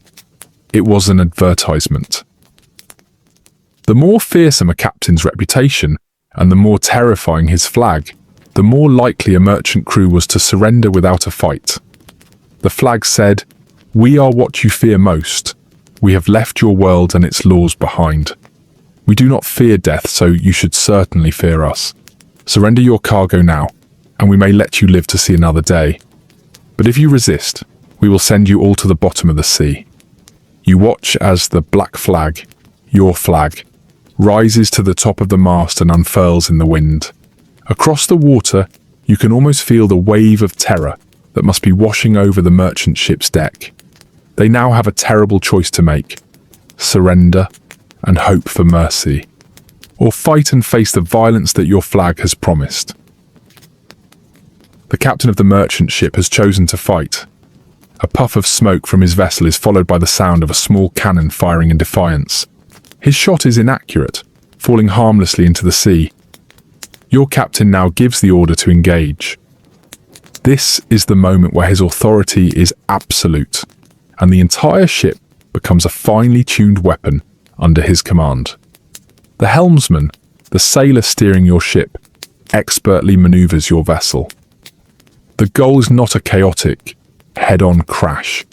It was an advertisement. The more fearsome a captain's reputation, and the more terrifying his flag, the more likely a merchant crew was to surrender without a fight. The flag said, "We are what you fear most. We have left your world and its laws behind. We do not fear death, so you should certainly fear us. Surrender your cargo now, and we may let you live to see another day. But if you resist, we will send you all to the bottom of the sea." You watch as the black flag, your flag, rises to the top of the mast and unfurls in the wind. Across the water, you can almost feel the wave of terror that must be washing over the merchant ship's deck. They now have a terrible choice to make: surrender and hope for mercy, or fight and face the violence that your flag has promised. The captain of the merchant ship has chosen to fight. A puff of smoke from his vessel is followed by the sound of a small cannon firing in defiance. His shot is inaccurate, falling harmlessly into the sea. Your captain now gives the order to engage. This is the moment where his authority is absolute, and the entire ship becomes a finely tuned weapon under his command. The helmsman, the sailor steering your ship, expertly maneuvers your vessel. The goal is not a chaotic, head-on crash.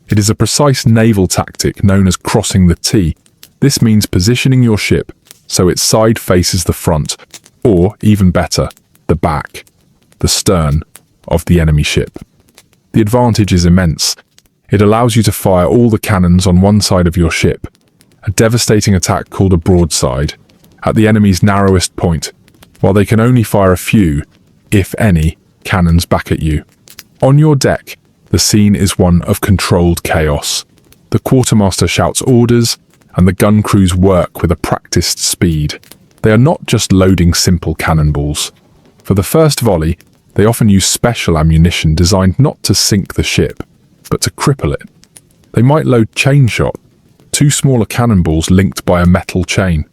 It is a precise naval tactic known as crossing the T. This means positioning your ship so its side faces the front, or, even better, the back, the stern, of the enemy ship. The advantage is immense. It allows you to fire all the cannons on one side of your ship, a devastating attack called a broadside, at the enemy's narrowest point, while they can only fire a few, if any, cannons back at you. On your deck, the scene is one of controlled chaos. The quartermaster shouts orders, and the gun crews work with a practiced speed. They are not just loading simple cannonballs. For the first volley, they often use special ammunition designed not to sink the ship, but to cripple it. They might load chain shot, two smaller cannonballs linked by a metal chain.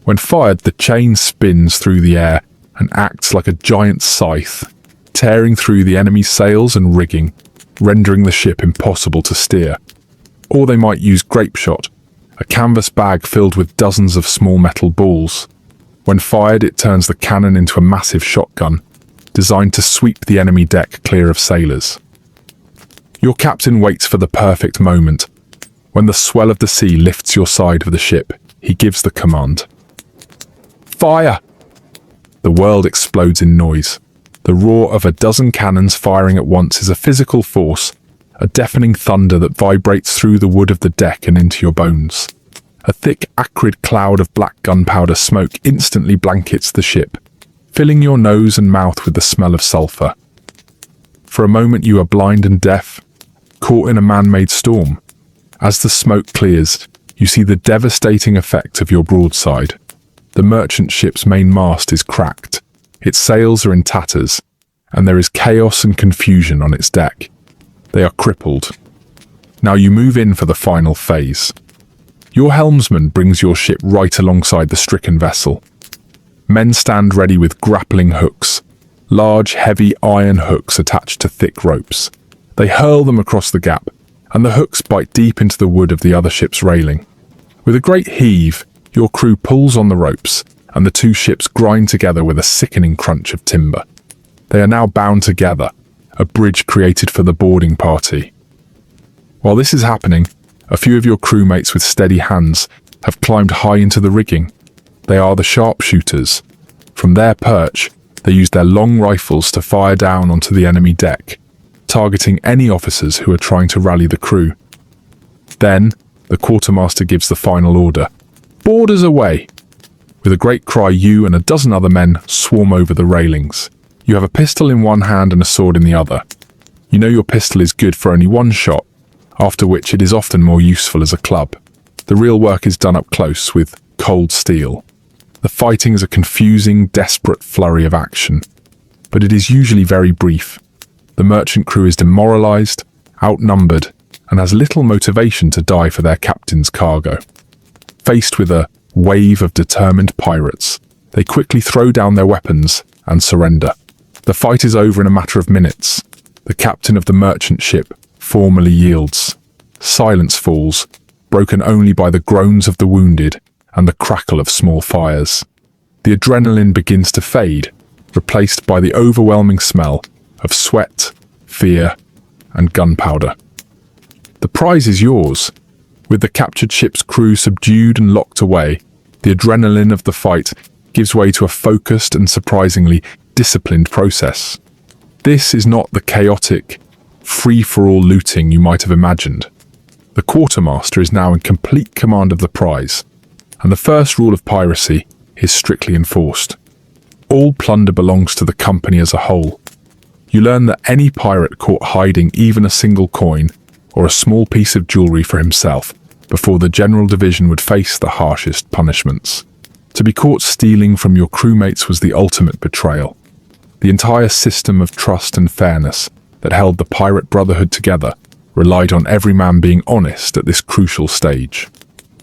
When fired, the chain spins through the air and acts like a giant scythe, tearing through the enemy's sails and rigging, rendering the ship impossible to steer. Or they might use grape shot, a canvas bag filled with dozens of small metal balls. When fired, it turns the cannon into a massive shotgun, designed to sweep the enemy deck clear of sailors. Your captain waits for the perfect moment. When the swell of the sea lifts your side of the ship, he gives the command. Fire! The world explodes in noise. The roar of a dozen cannons firing at once is a physical force, a deafening thunder that vibrates through the wood of the deck and into your bones. A thick, acrid cloud of black gunpowder smoke instantly blankets the ship, filling your nose and mouth with the smell of sulfur. For a moment you are blind and deaf, caught in a man-made storm. As the smoke clears, you see the devastating effect of your broadside. The merchant ship's main mast is cracked, its sails are in tatters, and there is chaos and confusion on its deck. They are crippled. Now you move in for the final phase. Your helmsman brings your ship right alongside the stricken vessel. Men stand ready with grappling hooks, large, heavy iron hooks attached to thick ropes. They hurl them across the gap, and the hooks bite deep into the wood of the other ship's railing. With a great heave, your crew pulls on the ropes, and the two ships grind together with a sickening crunch of timber. They are now bound together, a bridge created for the boarding party. While this is happening, a few of your crewmates with steady hands have climbed high into the rigging. They are the sharpshooters. From their perch, they use their long rifles to fire down onto the enemy deck, targeting any officers who are trying to rally the crew. Then, the quartermaster gives the final order. Boarders away! With a great cry, you and a dozen other men swarm over the railings. You have a pistol in one hand and a sword in the other. You know your pistol is good for only one shot, after which it is often more useful as a club. The real work is done up close with cold steel. The fighting is a confusing, desperate flurry of action, but it is usually very brief. The merchant crew is demoralized, outnumbered, and has little motivation to die for their captain's cargo. Faced with a wave of determined pirates, they quickly throw down their weapons and surrender. The fight is over in a matter of minutes. The captain of the merchant ship formally yields. Silence falls, broken only by the groans of the wounded and the crackle of small fires. The adrenaline begins to fade, replaced by the overwhelming smell of sweat, fear, and gunpowder. The prize is yours. With the captured ship's crew subdued and locked away, the adrenaline of the fight gives way to a focused and surprisingly disciplined process. This is not the chaotic, free-for-all looting you might have imagined. The quartermaster is now in complete command of the prize, and the first rule of piracy is strictly enforced. All plunder belongs to the company as a whole. You learn that any pirate caught hiding even a single coin or a small piece of jewelry for himself before the general division would face the harshest punishments. To be caught stealing from your crewmates was the ultimate betrayal. The entire system of trust and fairness that held the pirate brotherhood together relied on every man being honest at this crucial stage.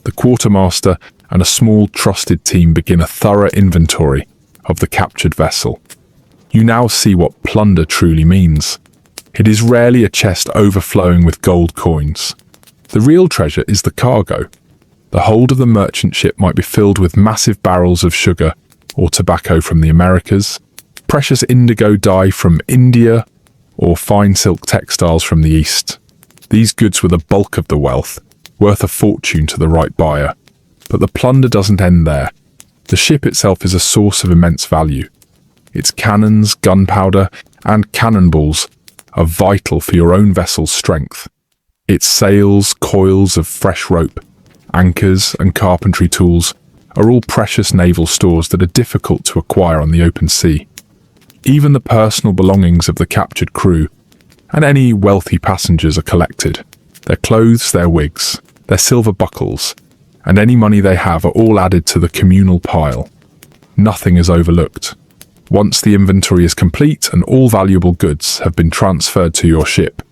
The quartermaster and a small trusted team begin a thorough inventory of the captured vessel. You now see what plunder truly means. It is rarely a chest overflowing with gold coins. The real treasure is the cargo. The hold of the merchant ship might be filled with massive barrels of sugar or tobacco from the Americas, precious indigo dye from India, or fine silk textiles from the East. These goods were the bulk of the wealth, worth a fortune to the right buyer. But the plunder doesn't end there. The ship itself is a source of immense value. Its cannons, gunpowder, and cannonballs are vital for your own vessel's strength. Its sails, coils of fresh rope, anchors, and carpentry tools are all precious naval stores that are difficult to acquire on the open sea. Even the personal belongings of the captured crew and any wealthy passengers are collected. Their clothes, their wigs, their silver buckles, and any money they have are all added to the communal pile. Nothing is overlooked. Once the inventory is complete and all valuable goods have been transferred to your ship,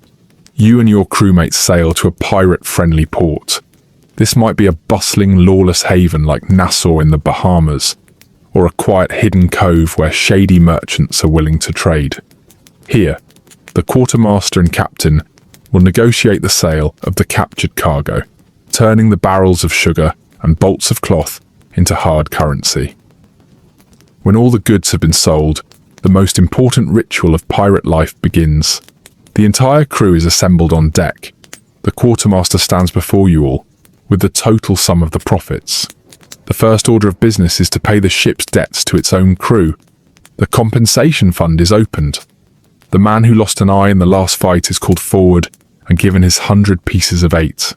you and your crewmates sail to a pirate-friendly port. This might be a bustling, lawless haven like Nassau in the Bahamas, or a quiet hidden cove where shady merchants are willing to trade. Here, the quartermaster and captain will negotiate the sale of the captured cargo, turning the barrels of sugar and bolts of cloth into hard currency. When all the goods have been sold, the most important ritual of pirate life begins. The entire crew is assembled on deck. The quartermaster stands before you all, with the total sum of the profits. The first order of business is to pay the ship's debts to its own crew. The compensation fund is opened. The man who lost an eye in the last fight is called forward and given his 100 pieces of 8.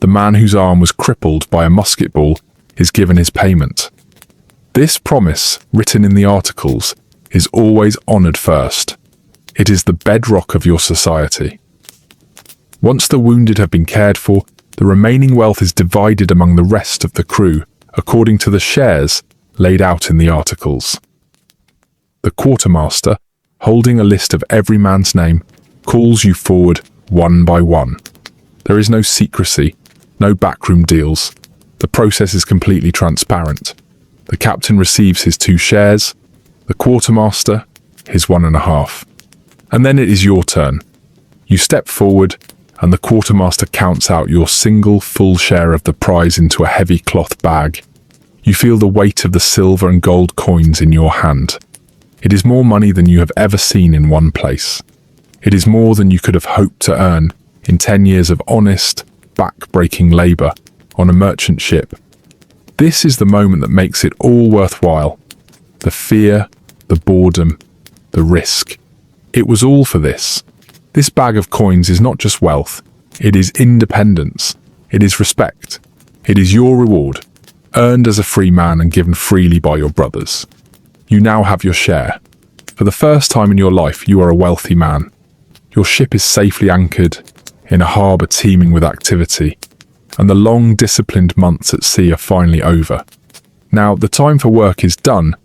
The man whose arm was crippled by a musket ball is given his payment. This promise, written in the articles, is always honoured first. It is the bedrock of your society. Once the wounded have been cared for, the remaining wealth is divided among the rest of the crew, according to the shares laid out in the articles. The quartermaster, holding a list of every man's name, calls you forward one by one. There is no secrecy, no backroom deals. The process is completely transparent. The captain receives his 2 shares, the quartermaster his 1.5. And then it is your turn. You step forward, and the quartermaster counts out your single full share of the prize into a heavy cloth bag. You feel the weight of the silver and gold coins in your hand. It is more money than you have ever seen in one place. It is more than you could have hoped to earn in 10 years of honest, back-breaking labour on a merchant ship. This is the moment that makes it all worthwhile. The fear, the boredom, the risk. It was all for this. This bag of coins is not just wealth. It is independence. It is respect. It is your reward, earned as a free man and given freely by your brothers. You now have your share. For the first time in your life, you are a wealthy man. Your ship is safely anchored in a harbour teeming with activity, and the long, disciplined months at sea are finally over. Now, the time for work is done,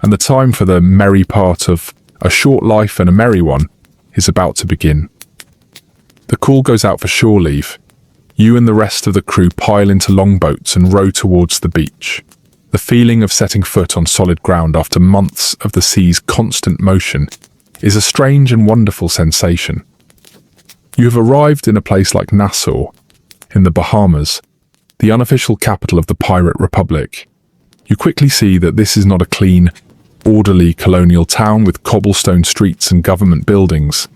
and the time for the merry part of a short life and a merry one is about to begin. The call goes out for shore leave. You and the rest of the crew pile into longboats and row towards the beach. The feeling of setting foot on solid ground after months of the sea's constant motion is a strange and wonderful sensation. You have arrived in a place like Nassau, in the Bahamas, the unofficial capital of the Pirate Republic. You quickly see that this is not a clean, orderly colonial town with cobblestone streets and government buildings.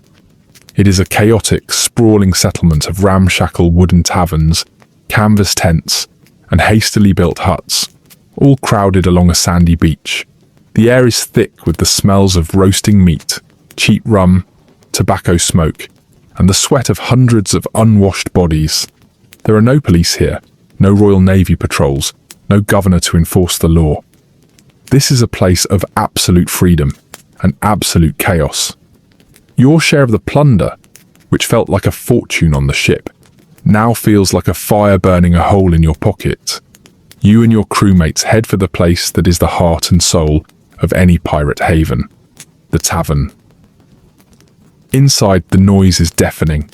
It is a chaotic, sprawling settlement of ramshackle wooden taverns, canvas tents, and hastily built huts, all crowded along a sandy beach. The air is thick with the smells of roasting meat, cheap rum, tobacco smoke, and the sweat of hundreds of unwashed bodies. There are no police here, no Royal Navy patrols, no governor to enforce the law. This is a place of absolute freedom and absolute chaos. Your share of the plunder, which felt like a fortune on the ship, now feels like a fire burning a hole in your pocket. You and your crewmates head for the place that is the heart and soul of any pirate haven, the tavern. Inside, the noise is deafening.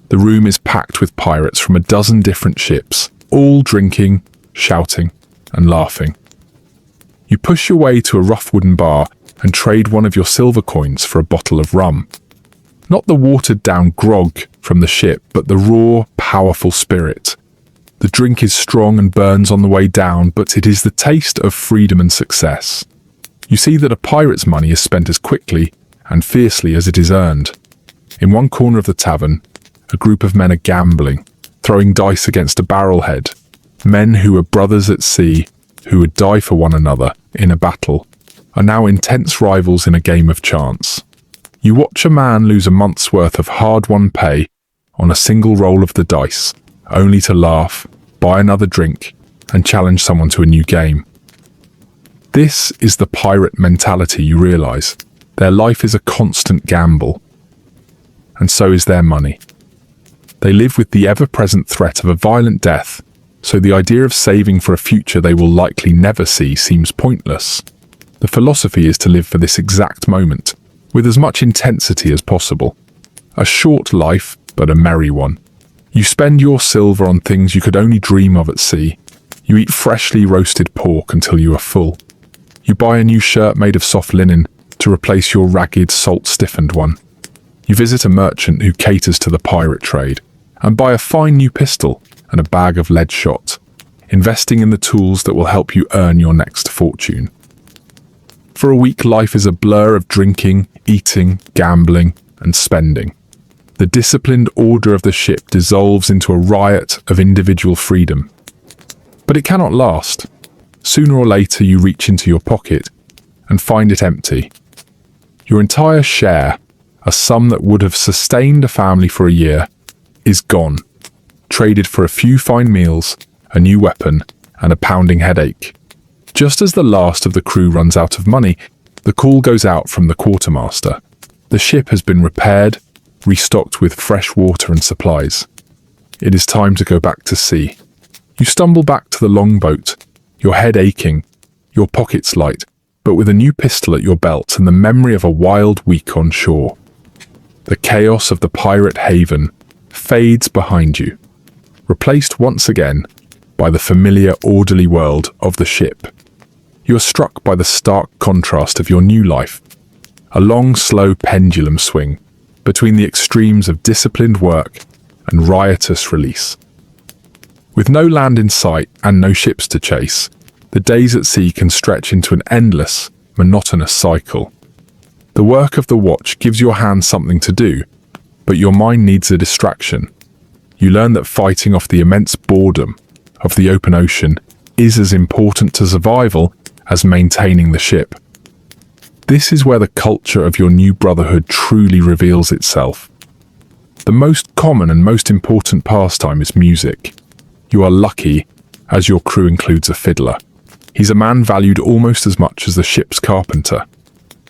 The room is packed with pirates from a dozen different ships, all drinking, shouting, and laughing. You push your way to a rough wooden bar and trade one of your silver coins for a bottle of rum. Not the watered-down grog from the ship, but the raw, powerful spirit. The drink is strong and burns on the way down, but it is the taste of freedom and success. You see that a pirate's money is spent as quickly and fiercely as it is earned. In one corner of the tavern, a group of men are gambling, throwing dice against a barrelhead. Men who were brothers at sea, who would die for one another in a battle, are now intense rivals in a game of chance. You watch a man lose a month's worth of hard-won pay on a single roll of the dice, only to laugh, buy another drink, and challenge someone to a new game. This is the pirate mentality, you realize. Their life is a constant gamble. And so is their money. They live with the ever-present threat of a violent death, so the idea of saving for a future they will likely never see seems pointless. The philosophy is to live for this exact moment, with as much intensity as possible. A short life, but a merry one. You spend your silver on things you could only dream of at sea. You eat freshly roasted pork until you are full. You buy a new shirt made of soft linen to replace your ragged, salt-stiffened one. You visit a merchant who caters to the pirate trade and buy a fine new pistol and a bag of lead shot, investing in the tools that will help you earn your next fortune. For a week, life is a blur of drinking, eating, gambling, and spending. The disciplined order of the ship dissolves into a riot of individual freedom. But it cannot last. Sooner or later you reach into your pocket and find it empty. Your entire share, a sum that would have sustained a family for a year, is gone, traded for a few fine meals, a new weapon, and a pounding headache. Just as the last of the crew runs out of money, the call goes out from the quartermaster. The ship has been repaired, restocked with fresh water and supplies. It is time to go back to sea. You stumble back to the longboat, your head aching, your pockets light, but with a new pistol at your belt and the memory of a wild week on shore. The chaos of the pirate haven fades behind you, replaced once again by the familiar, orderly world of the ship. You are struck by the stark contrast of your new life, a long, slow pendulum swing between the extremes of disciplined work and riotous release. With no land in sight and no ships to chase, the days at sea can stretch into an endless, monotonous cycle. The work of the watch gives your hands something to do, but your mind needs a distraction. You learn that fighting off the immense boredom of the open ocean is as important to survival as maintaining the ship. This is where the culture of your new brotherhood truly reveals itself. The most common and most important pastime is music. You are lucky, as your crew includes a fiddler. He's a man valued almost as much as the ship's carpenter.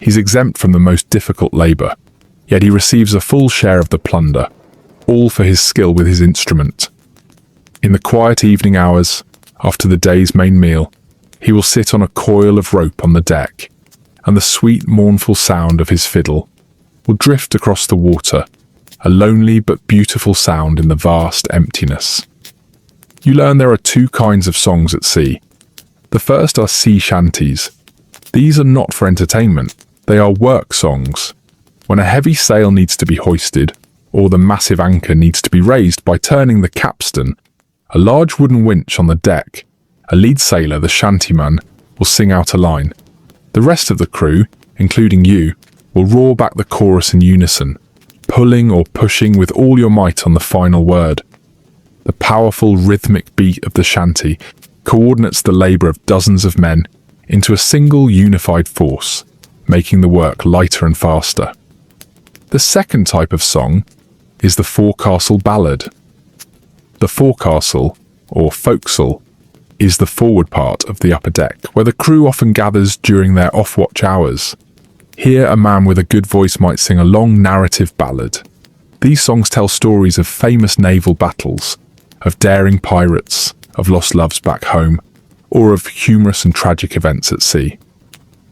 He's exempt from the most difficult labor, yet he receives a full share of the plunder, all for his skill with his instrument. In the quiet evening hours, after the day's main meal, he will sit on a coil of rope on the deck, and the sweet, mournful sound of his fiddle will drift across the water, a lonely but beautiful sound in the vast emptiness. You learn there are two kinds of songs at sea. The first are sea shanties. These are not for entertainment, they are work songs. When a heavy sail needs to be hoisted, or the massive anchor needs to be raised by turning the capstan, a large wooden winch on the deck, a lead sailor, the shantyman, will sing out a line. The rest of the crew, including you, will roar back the chorus in unison, pulling or pushing with all your might on the final word. The powerful rhythmic beat of the shanty coordinates the labor of dozens of men into a single unified force, making the work lighter and faster. The second type of song is the forecastle ballad. The forecastle, or forecastle, is the forward part of the upper deck, where the crew often gathers during their off-watch hours. Here, a man with a good voice might sing a long narrative ballad. These songs tell stories of famous naval battles, of daring pirates, of lost loves back home, or of humorous and tragic events at sea.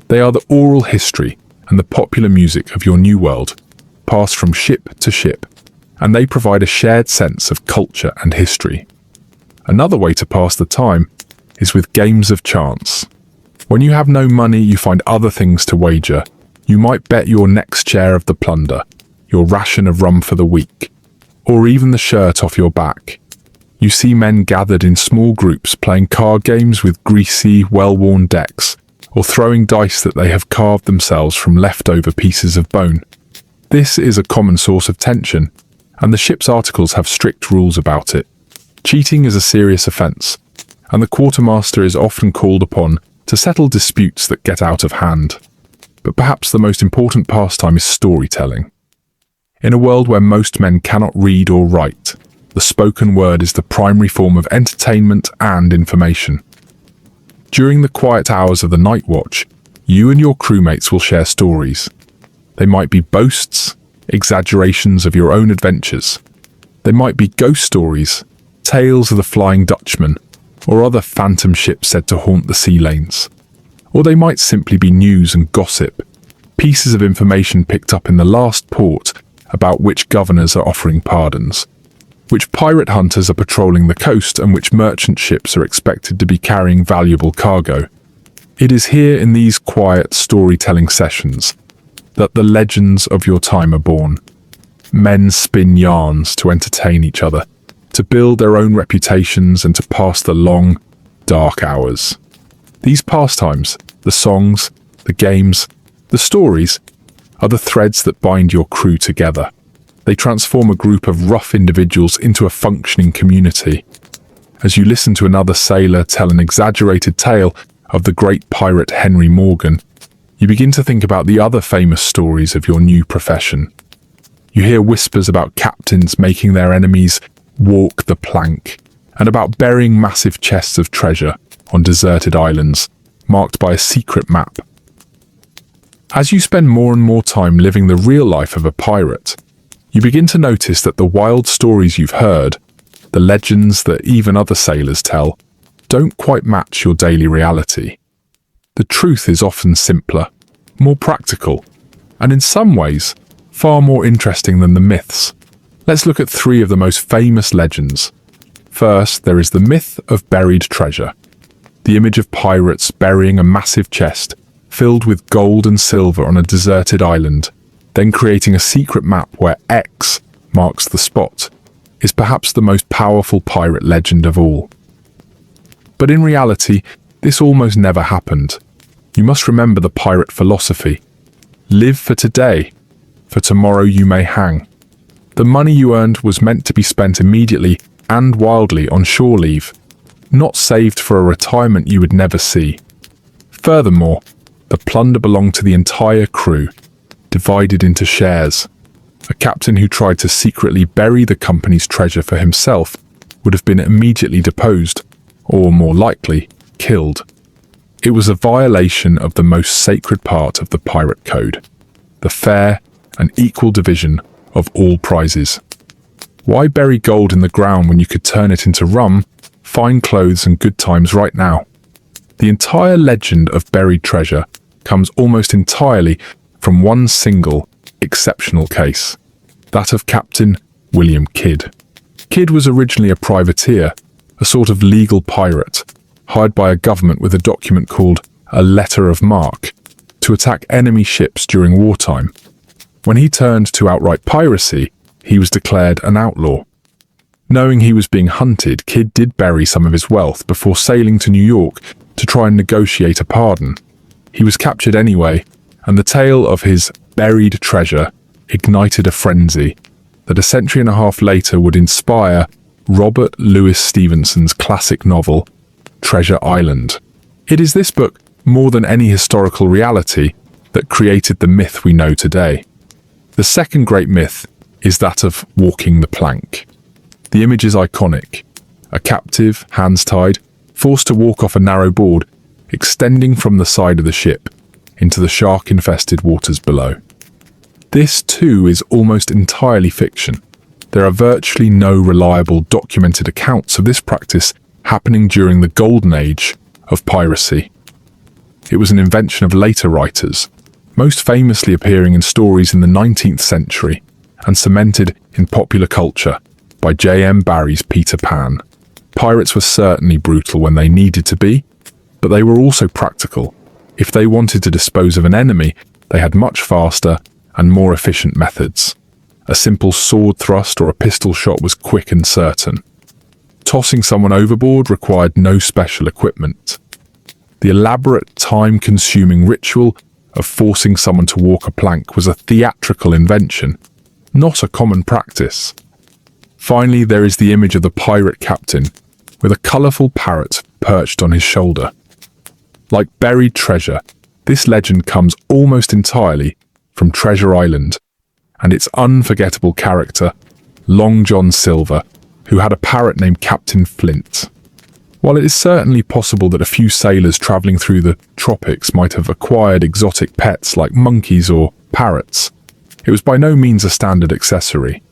They are the oral history and the popular music of your new world, passed from ship to ship, and they provide a shared sense of culture and history. Another way to pass the time is with games of chance. When you have no money, you find other things to wager. You might bet your next share of the plunder, your ration of rum for the week, or even the shirt off your back. You see men gathered in small groups playing card games with greasy, well-worn decks, or throwing dice that they have carved themselves from leftover pieces of bone. This is a common source of tension, and the ship's articles have strict rules about it. Cheating is a serious offence, and the quartermaster is often called upon to settle disputes that get out of hand. But perhaps the most important pastime is storytelling. In a world where most men cannot read or write, the spoken word is the primary form of entertainment and information. During the quiet hours of the night watch, you and your crewmates will share stories. They might be boasts, exaggerations of your own adventures. They might be ghost stories, tales of the Flying Dutchman, or other phantom ships said to haunt the sea lanes. Or they might simply be news and gossip, pieces of information picked up in the last port about which governors are offering pardons, which pirate hunters are patrolling the coast, and which merchant ships are expected to be carrying valuable cargo. It is here in these quiet storytelling sessions that the legends of your time are born. Men spin yarns to entertain each other, to build their own reputations, and to pass the long, dark hours. These pastimes, the songs, the games, the stories, are the threads that bind your crew together. They transform a group of rough individuals into a functioning community. As you listen to another sailor tell an exaggerated tale of the great pirate Henry Morgan, you begin to think about the other famous stories of your new profession. You hear whispers about captains making their enemies walk the plank, and about burying massive chests of treasure on deserted islands, marked by a secret map. As you spend more and more time living the real life of a pirate, you begin to notice that the wild stories you've heard, the legends that even other sailors tell, don't quite match your daily reality. The truth is often simpler, more practical, and in some ways, far more interesting than the myths. Let's look at 3 of the most famous legends. First, there is the myth of buried treasure. The image of pirates burying a massive chest filled with gold and silver on a deserted island, then creating a secret map where X marks the spot, is perhaps the most powerful pirate legend of all. But in reality, this almost never happened. You must remember the pirate philosophy. Live for today, for tomorrow you may hang. The money you earned was meant to be spent immediately and wildly on shore leave, not saved for a retirement you would never see. Furthermore, the plunder belonged to the entire crew, divided into shares. A captain who tried to secretly bury the company's treasure for himself would have been immediately deposed, or more likely, killed. It was a violation of the most sacred part of the pirate code, the fair and equal division of all prizes. Why bury gold in the ground when you could turn it into rum, fine clothes and good times right now? The entire legend of buried treasure comes almost entirely from one single, exceptional case, that of Captain William Kidd. Kidd was originally a privateer, a sort of legal pirate, hired by a government with a document called a letter of marque to attack enemy ships during wartime. When he turned to outright piracy, he was declared an outlaw. Knowing he was being hunted, Kidd did bury some of his wealth before sailing to New York to try and negotiate a pardon. He was captured anyway, and the tale of his buried treasure ignited a frenzy that a century and a half later would inspire Robert Louis Stevenson's classic novel, Treasure Island. It is this book, more than any historical reality, that created the myth we know today. The second great myth is that of walking the plank. The image is iconic. A captive, hands tied, forced to walk off a narrow board, extending from the side of the ship into the shark-infested waters below. This, too, is almost entirely fiction. There are virtually no reliable documented accounts of this practice happening during the golden age of piracy. It was an invention of later writers, most famously appearing in stories in the 19th century and cemented in popular culture by J.M. Barrie's Peter Pan. Pirates were certainly brutal when they needed to be, but they were also practical. If they wanted to dispose of an enemy, they had much faster and more efficient methods. A simple sword thrust or a pistol shot was quick and certain. Tossing someone overboard required no special equipment. The elaborate, time-consuming ritual of forcing someone to walk a plank was a theatrical invention, not a common practice. Finally, there is the image of the pirate captain with a colourful parrot perched on his shoulder. Like buried treasure, this legend comes almost entirely from Treasure Island and its unforgettable character, Long John Silver, who had a parrot named Captain Flint. While it is certainly possible that a few sailors travelling through the tropics might have acquired exotic pets like monkeys or parrots. It was by no means a standard accessory.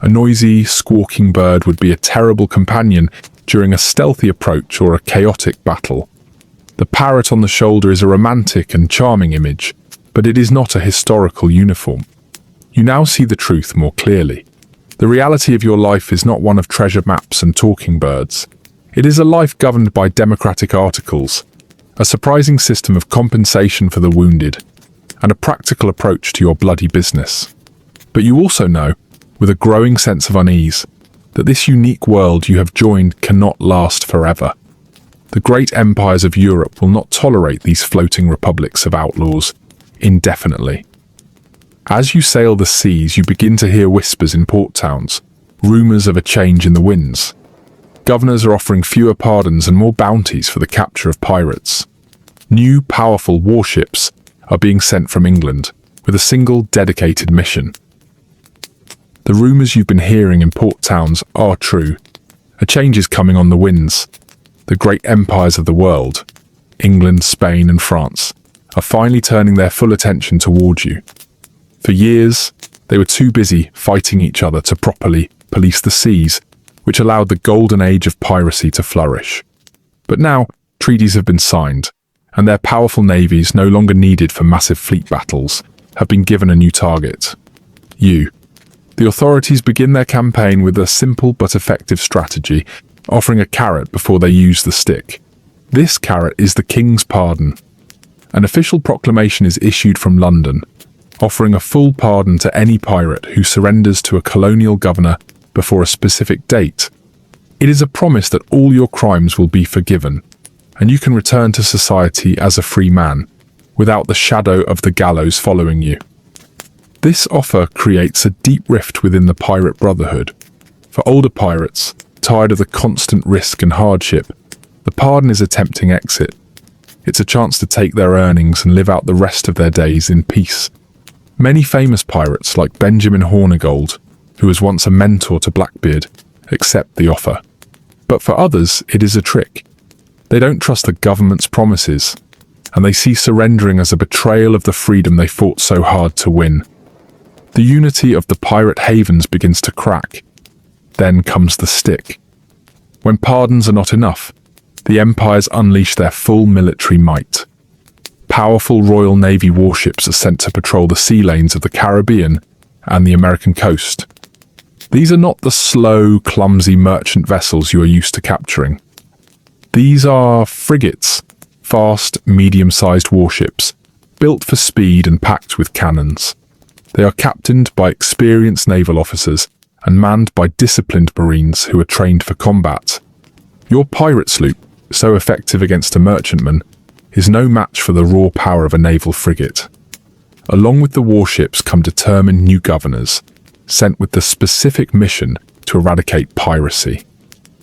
A noisy, squawking bird would be a terrible companion during a stealthy approach or a chaotic battle. The parrot on the shoulder is a romantic and charming image, but it is not a historical uniform. You now see the truth more clearly. The reality of your life is not one of treasure maps and talking birds. It is a life governed by democratic articles, a surprising system of compensation for the wounded, and a practical approach to your bloody business. But you also know, with a growing sense of unease, that this unique world you have joined cannot last forever. The great empires of Europe will not tolerate these floating republics of outlaws indefinitely. As you sail the seas, you begin to hear whispers in port towns, rumors of a change in the winds. Governors are offering fewer pardons and more bounties for the capture of pirates. New, powerful warships are being sent from England with a single dedicated mission. The rumors you've been hearing in port towns are true. A change is coming on the winds. The great empires of the world, England, Spain, and France, are finally turning their full attention towards you. For years, they were too busy fighting each other to properly police the seas, which allowed the golden age of piracy to flourish. But now, treaties have been signed, and their powerful navies, no longer needed for massive fleet battles, have been given a new target: you. The authorities begin their campaign with a simple but effective strategy, offering a carrot before they use the stick. This carrot is the King's pardon. An official proclamation is issued from London, offering a full pardon to any pirate who surrenders to a colonial governor before a specific date. It is a promise that all your crimes will be forgiven, and you can return to society as a free man, without the shadow of the gallows following you. This offer creates a deep rift within the pirate brotherhood. For older pirates, tired of the constant risk and hardship, the pardon is a tempting exit. It's a chance to take their earnings and live out the rest of their days in peace. Many famous pirates, like Benjamin Hornigold, who was once a mentor to Blackbeard, accept the offer. But for others, it is a trick. They don't trust the government's promises, and they see surrendering as a betrayal of the freedom they fought so hard to win. The unity of the pirate havens begins to crack. Then comes the stick. When pardons are not enough, the empires unleash their full military might. Powerful Royal Navy warships are sent to patrol the sea lanes of the Caribbean and the American coast. These are not the slow, clumsy merchant vessels you are used to capturing. These are frigates, fast, medium-sized warships, built for speed and packed with cannons. They are captained by experienced naval officers and manned by disciplined Marines who are trained for combat. Your pirate sloop, so effective against a merchantman, is no match for the raw power of a naval frigate. Along with the warships come determined new governors, sent with the specific mission to eradicate piracy.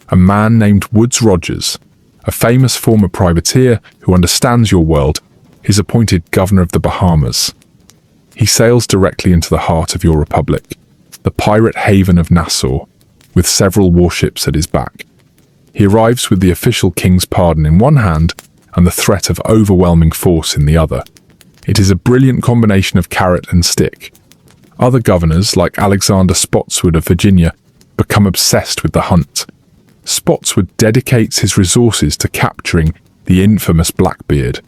A man named Woodes Rogers, a famous former privateer who understands your world, is appointed governor of the Bahamas. He sails directly into the heart of your republic, the pirate haven of Nassau, with several warships at his back. He arrives with the official king's pardon in one hand and the threat of overwhelming force in the other. It is a brilliant combination of carrot and stick. Other governors, like Alexander Spotswood of Virginia, become obsessed with the hunt. Spotswood dedicates his resources to capturing the infamous Blackbeard,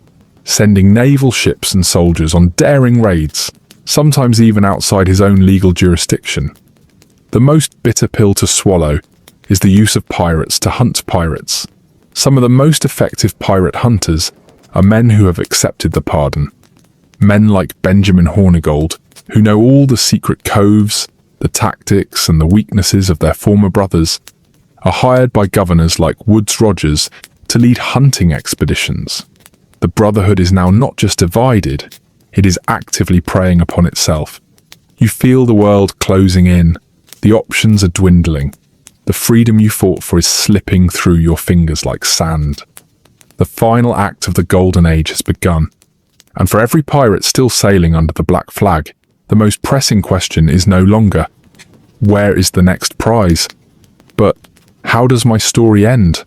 sending naval ships and soldiers on daring raids, sometimes even outside his own legal jurisdiction. The most bitter pill to swallow is the use of pirates to hunt pirates. Some of the most effective pirate hunters are men who have accepted the pardon. Men like Benjamin Hornigold, who know all the secret coves, the tactics and the weaknesses of their former brothers, are hired by governors like Woodes Rogers to lead hunting expeditions. The Brotherhood is now not just divided, it is actively preying upon itself. You feel the world closing in, the options are dwindling. The freedom you fought for is slipping through your fingers like sand. The final act of the Golden Age has begun, and for every pirate still sailing under the black flag, the most pressing question is no longer, where is the next prize? But, how does my story end?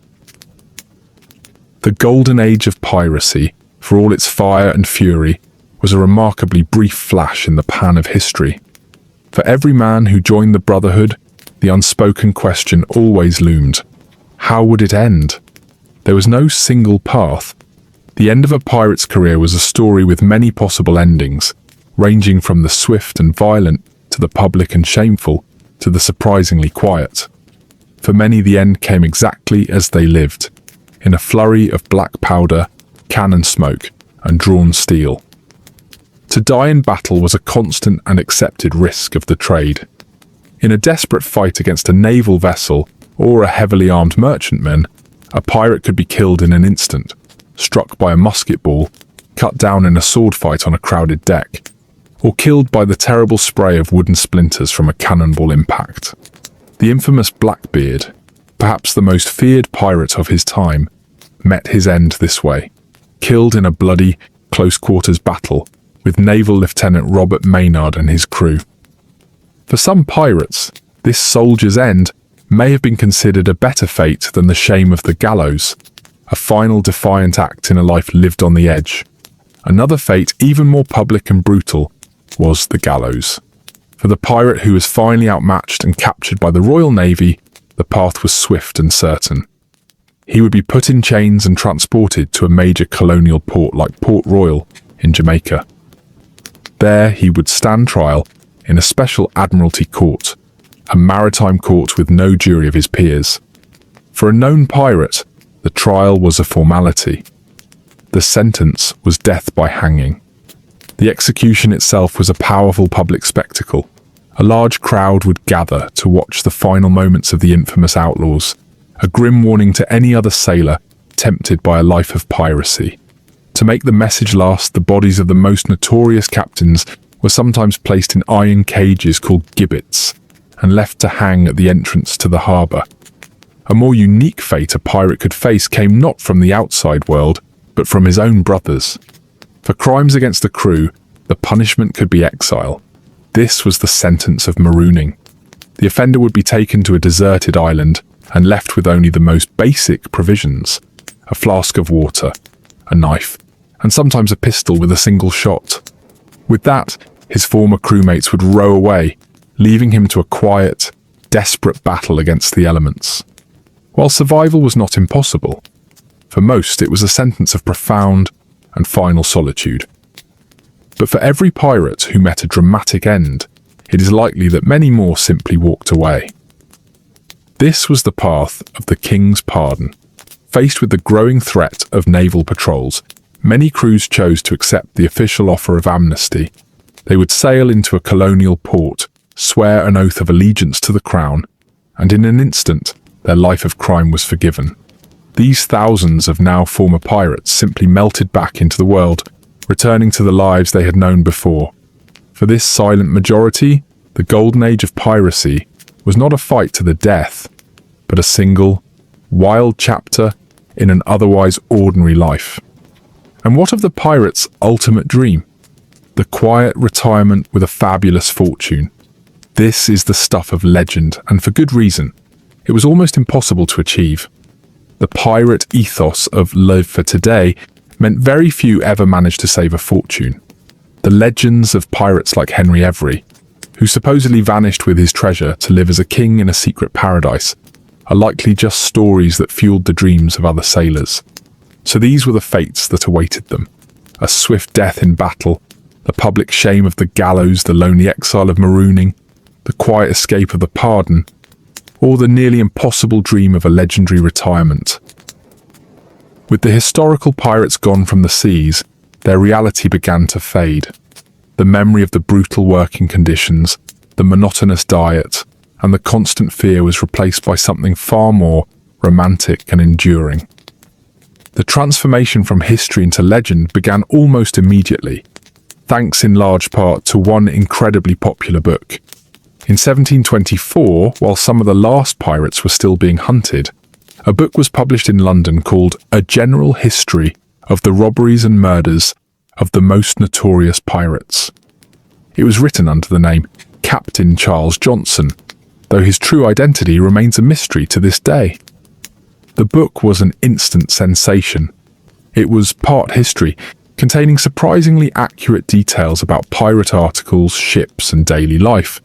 The Golden Age of piracy, for all its fire and fury, was a remarkably brief flash in the pan of history. For every man who joined the Brotherhood, the unspoken question always loomed. How would it end? There was no single path. The end of a pirate's career was a story with many possible endings, ranging from the swift and violent to the public and shameful to the surprisingly quiet. For many, the end came exactly as they lived, in a flurry of black powder, cannon smoke, and drawn steel. To die in battle was a constant and accepted risk of the trade. In a desperate fight against a naval vessel or a heavily armed merchantman, a pirate could be killed in an instant, struck by a musket ball, cut down in a sword fight on a crowded deck, or killed by the terrible spray of wooden splinters from a cannonball impact. The infamous Blackbeard, perhaps the most feared pirate of his time, met his end this way, killed in a bloody, close-quarters battle with Naval Lieutenant Robert Maynard and his crew. For some pirates, this soldier's end may have been considered a better fate than the shame of the gallows, a final defiant act in a life lived on the edge. Another fate, even more public and brutal, was the gallows. For the pirate who was finally outmatched and captured by the Royal Navy, the path was swift and certain. He would be put in chains and transported to a major colonial port like Port Royal in Jamaica. There he would stand trial in a special Admiralty court, a maritime court with no jury of his peers. For a known pirate, the trial was a formality. The sentence was death by hanging. The execution itself was a powerful public spectacle. A large crowd would gather to watch the final moments of the infamous outlaws, a grim warning to any other sailor tempted by a life of piracy. To make the message last, the bodies of the most notorious captains were sometimes placed in iron cages called gibbets and left to hang at the entrance to the harbour. A more unique fate a pirate could face came not from the outside world, but from his own brothers. For crimes against the crew, the punishment could be exile. This was the sentence of marooning. The offender would be taken to a deserted island and left with only the most basic provisions: a flask of water, a knife, and sometimes a pistol with a single shot. With that, his former crewmates would row away, leaving him to a quiet, desperate battle against the elements. While survival was not impossible, for most it was a sentence of profound and final solitude. But for every pirate who met a dramatic end, it is likely that many more simply walked away. This was the path of the King's Pardon. Faced with the growing threat of naval patrols, many crews chose to accept the official offer of amnesty. They would sail into a colonial port, swear an oath of allegiance to the crown, and in an instant, their life of crime was forgiven. These thousands of now former pirates simply melted back into the world, returning to the lives they had known before. For this silent majority, the golden age of piracy was not a fight to the death, but a single, wild chapter in an otherwise ordinary life. And what of the pirate's ultimate dream? The quiet retirement with a fabulous fortune. This is the stuff of legend, and for good reason. It was almost impossible to achieve. The pirate ethos of live for today meant very few ever managed to save a fortune. The legends of pirates like Henry Every, who supposedly vanished with his treasure to live as a king in a secret paradise, are likely just stories that fueled the dreams of other sailors. So these were the fates that awaited them: a swift death in battle, the public shame of the gallows, the lonely exile of marooning, the quiet escape of the pardon, or the nearly impossible dream of a legendary retirement. With the historical pirates gone from the seas, their reality began to fade. The memory of the brutal working conditions, the monotonous diet, and the constant fear was replaced by something far more romantic and enduring. The transformation from history into legend began almost immediately, thanks in large part to one incredibly popular book. In 1724, while some of the last pirates were still being hunted, a book was published in London called A General History of the Robberies and Murders of the Most Notorious Pirates. It was written under the name Captain Charles Johnson, though his true identity remains a mystery to this day. The book was an instant sensation. It was part history, containing surprisingly accurate details about pirate articles, ships, and daily life,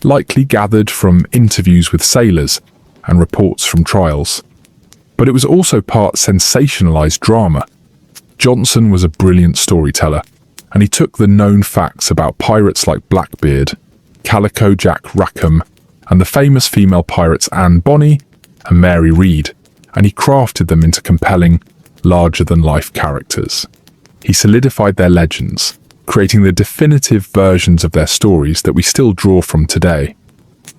likely gathered from interviews with sailors and reports from trials. But it was also part sensationalized drama. Johnson was a brilliant storyteller, and he took the known facts about pirates like Blackbeard, Calico Jack Rackham, and the famous female pirates Anne Bonny and Mary Read, and he crafted them into compelling, larger-than-life characters. He solidified their legends, creating the definitive versions of their stories that we still draw from today.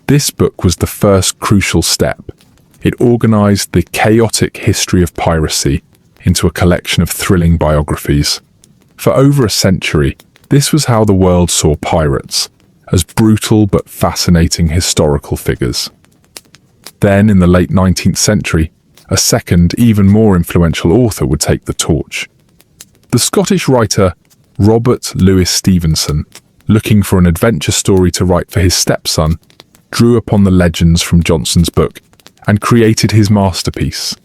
This book was the first crucial step. It organized the chaotic history of piracy into a collection of thrilling biographies. For over a century, this was how the world saw pirates, as brutal but fascinating historical figures. Then, in the late 19th century, a second, even more influential author would take the torch. The Scottish writer Robert Louis Stevenson, looking for an adventure story to write for his stepson, drew upon the legends from Johnson's book and created his masterpiece,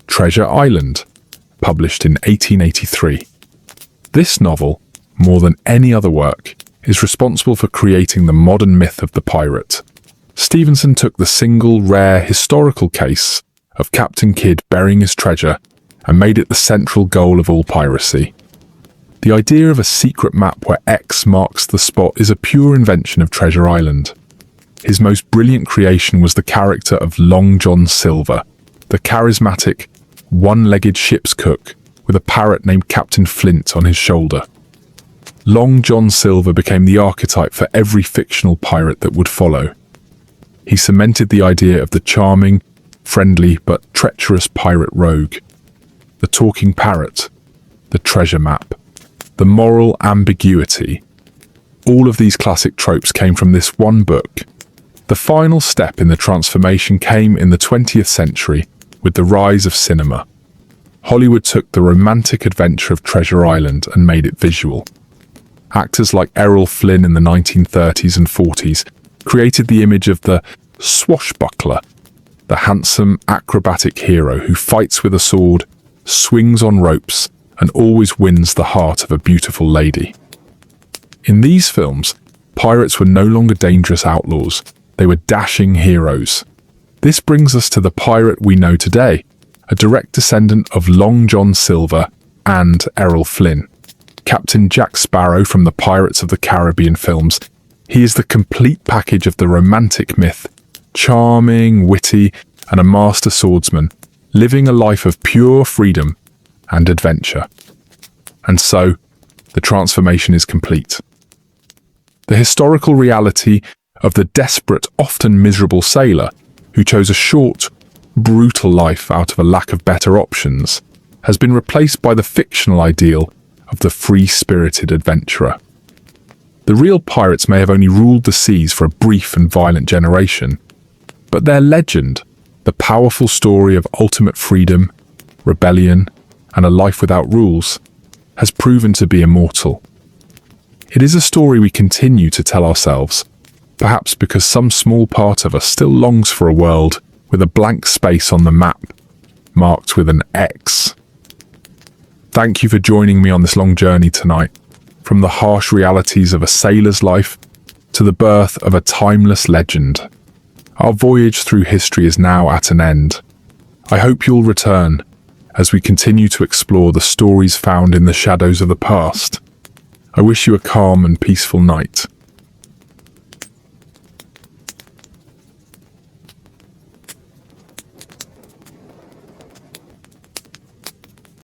Treasure Island, published in 1883. This novel, more than any other work, is responsible for creating the modern myth of the pirate. Stevenson took the single rare historical case of Captain Kidd burying his treasure and made it the central goal of all piracy. The idea of a secret map where X marks the spot is a pure invention of Treasure Island. His most brilliant creation was the character of Long John Silver, the charismatic, one-legged ship's cook with a parrot named Captain Flint on his shoulder. Long John Silver became the archetype for every fictional pirate that would follow. He cemented the idea of the charming, friendly but treacherous pirate rogue, the talking parrot, the treasure map, the moral ambiguity. All of these classic tropes came from this one book. The final step in the transformation came in the 20th century with the rise of cinema. Hollywood took the romantic adventure of Treasure Island and made it visual. Actors like Errol Flynn in the 1930s and 40s created the image of the swashbuckler, the handsome, acrobatic hero who fights with a sword, swings on ropes, and always wins the heart of a beautiful lady. In these films, pirates were no longer dangerous outlaws, they were dashing heroes. This brings us to the pirate we know today, a direct descendant of Long John Silver and Errol Flynn. Captain Jack Sparrow from the Pirates of the Caribbean films. He is the complete package of the romantic myth, charming, witty, and a master swordsman, living a life of pure freedom and adventure. And so, the transformation is complete. The historical reality of the desperate, often miserable sailor who chose a short, brutal life out of a lack of better options has been replaced by the fictional ideal of the free-spirited adventurer. The real pirates may have only ruled the seas for a brief and violent generation, but their legend, the powerful story of ultimate freedom, rebellion, and a life without rules, has proven to be immortal. It is a story we continue to tell ourselves, perhaps because some small part of us still longs for a world with a blank space on the map, marked with an X. Thank you for joining me on this long journey tonight, from the harsh realities of a sailor's life to the birth of a timeless legend. Our voyage through history is now at an end. I hope you'll return as we continue to explore the stories found in the shadows of the past. I wish you a calm and peaceful night.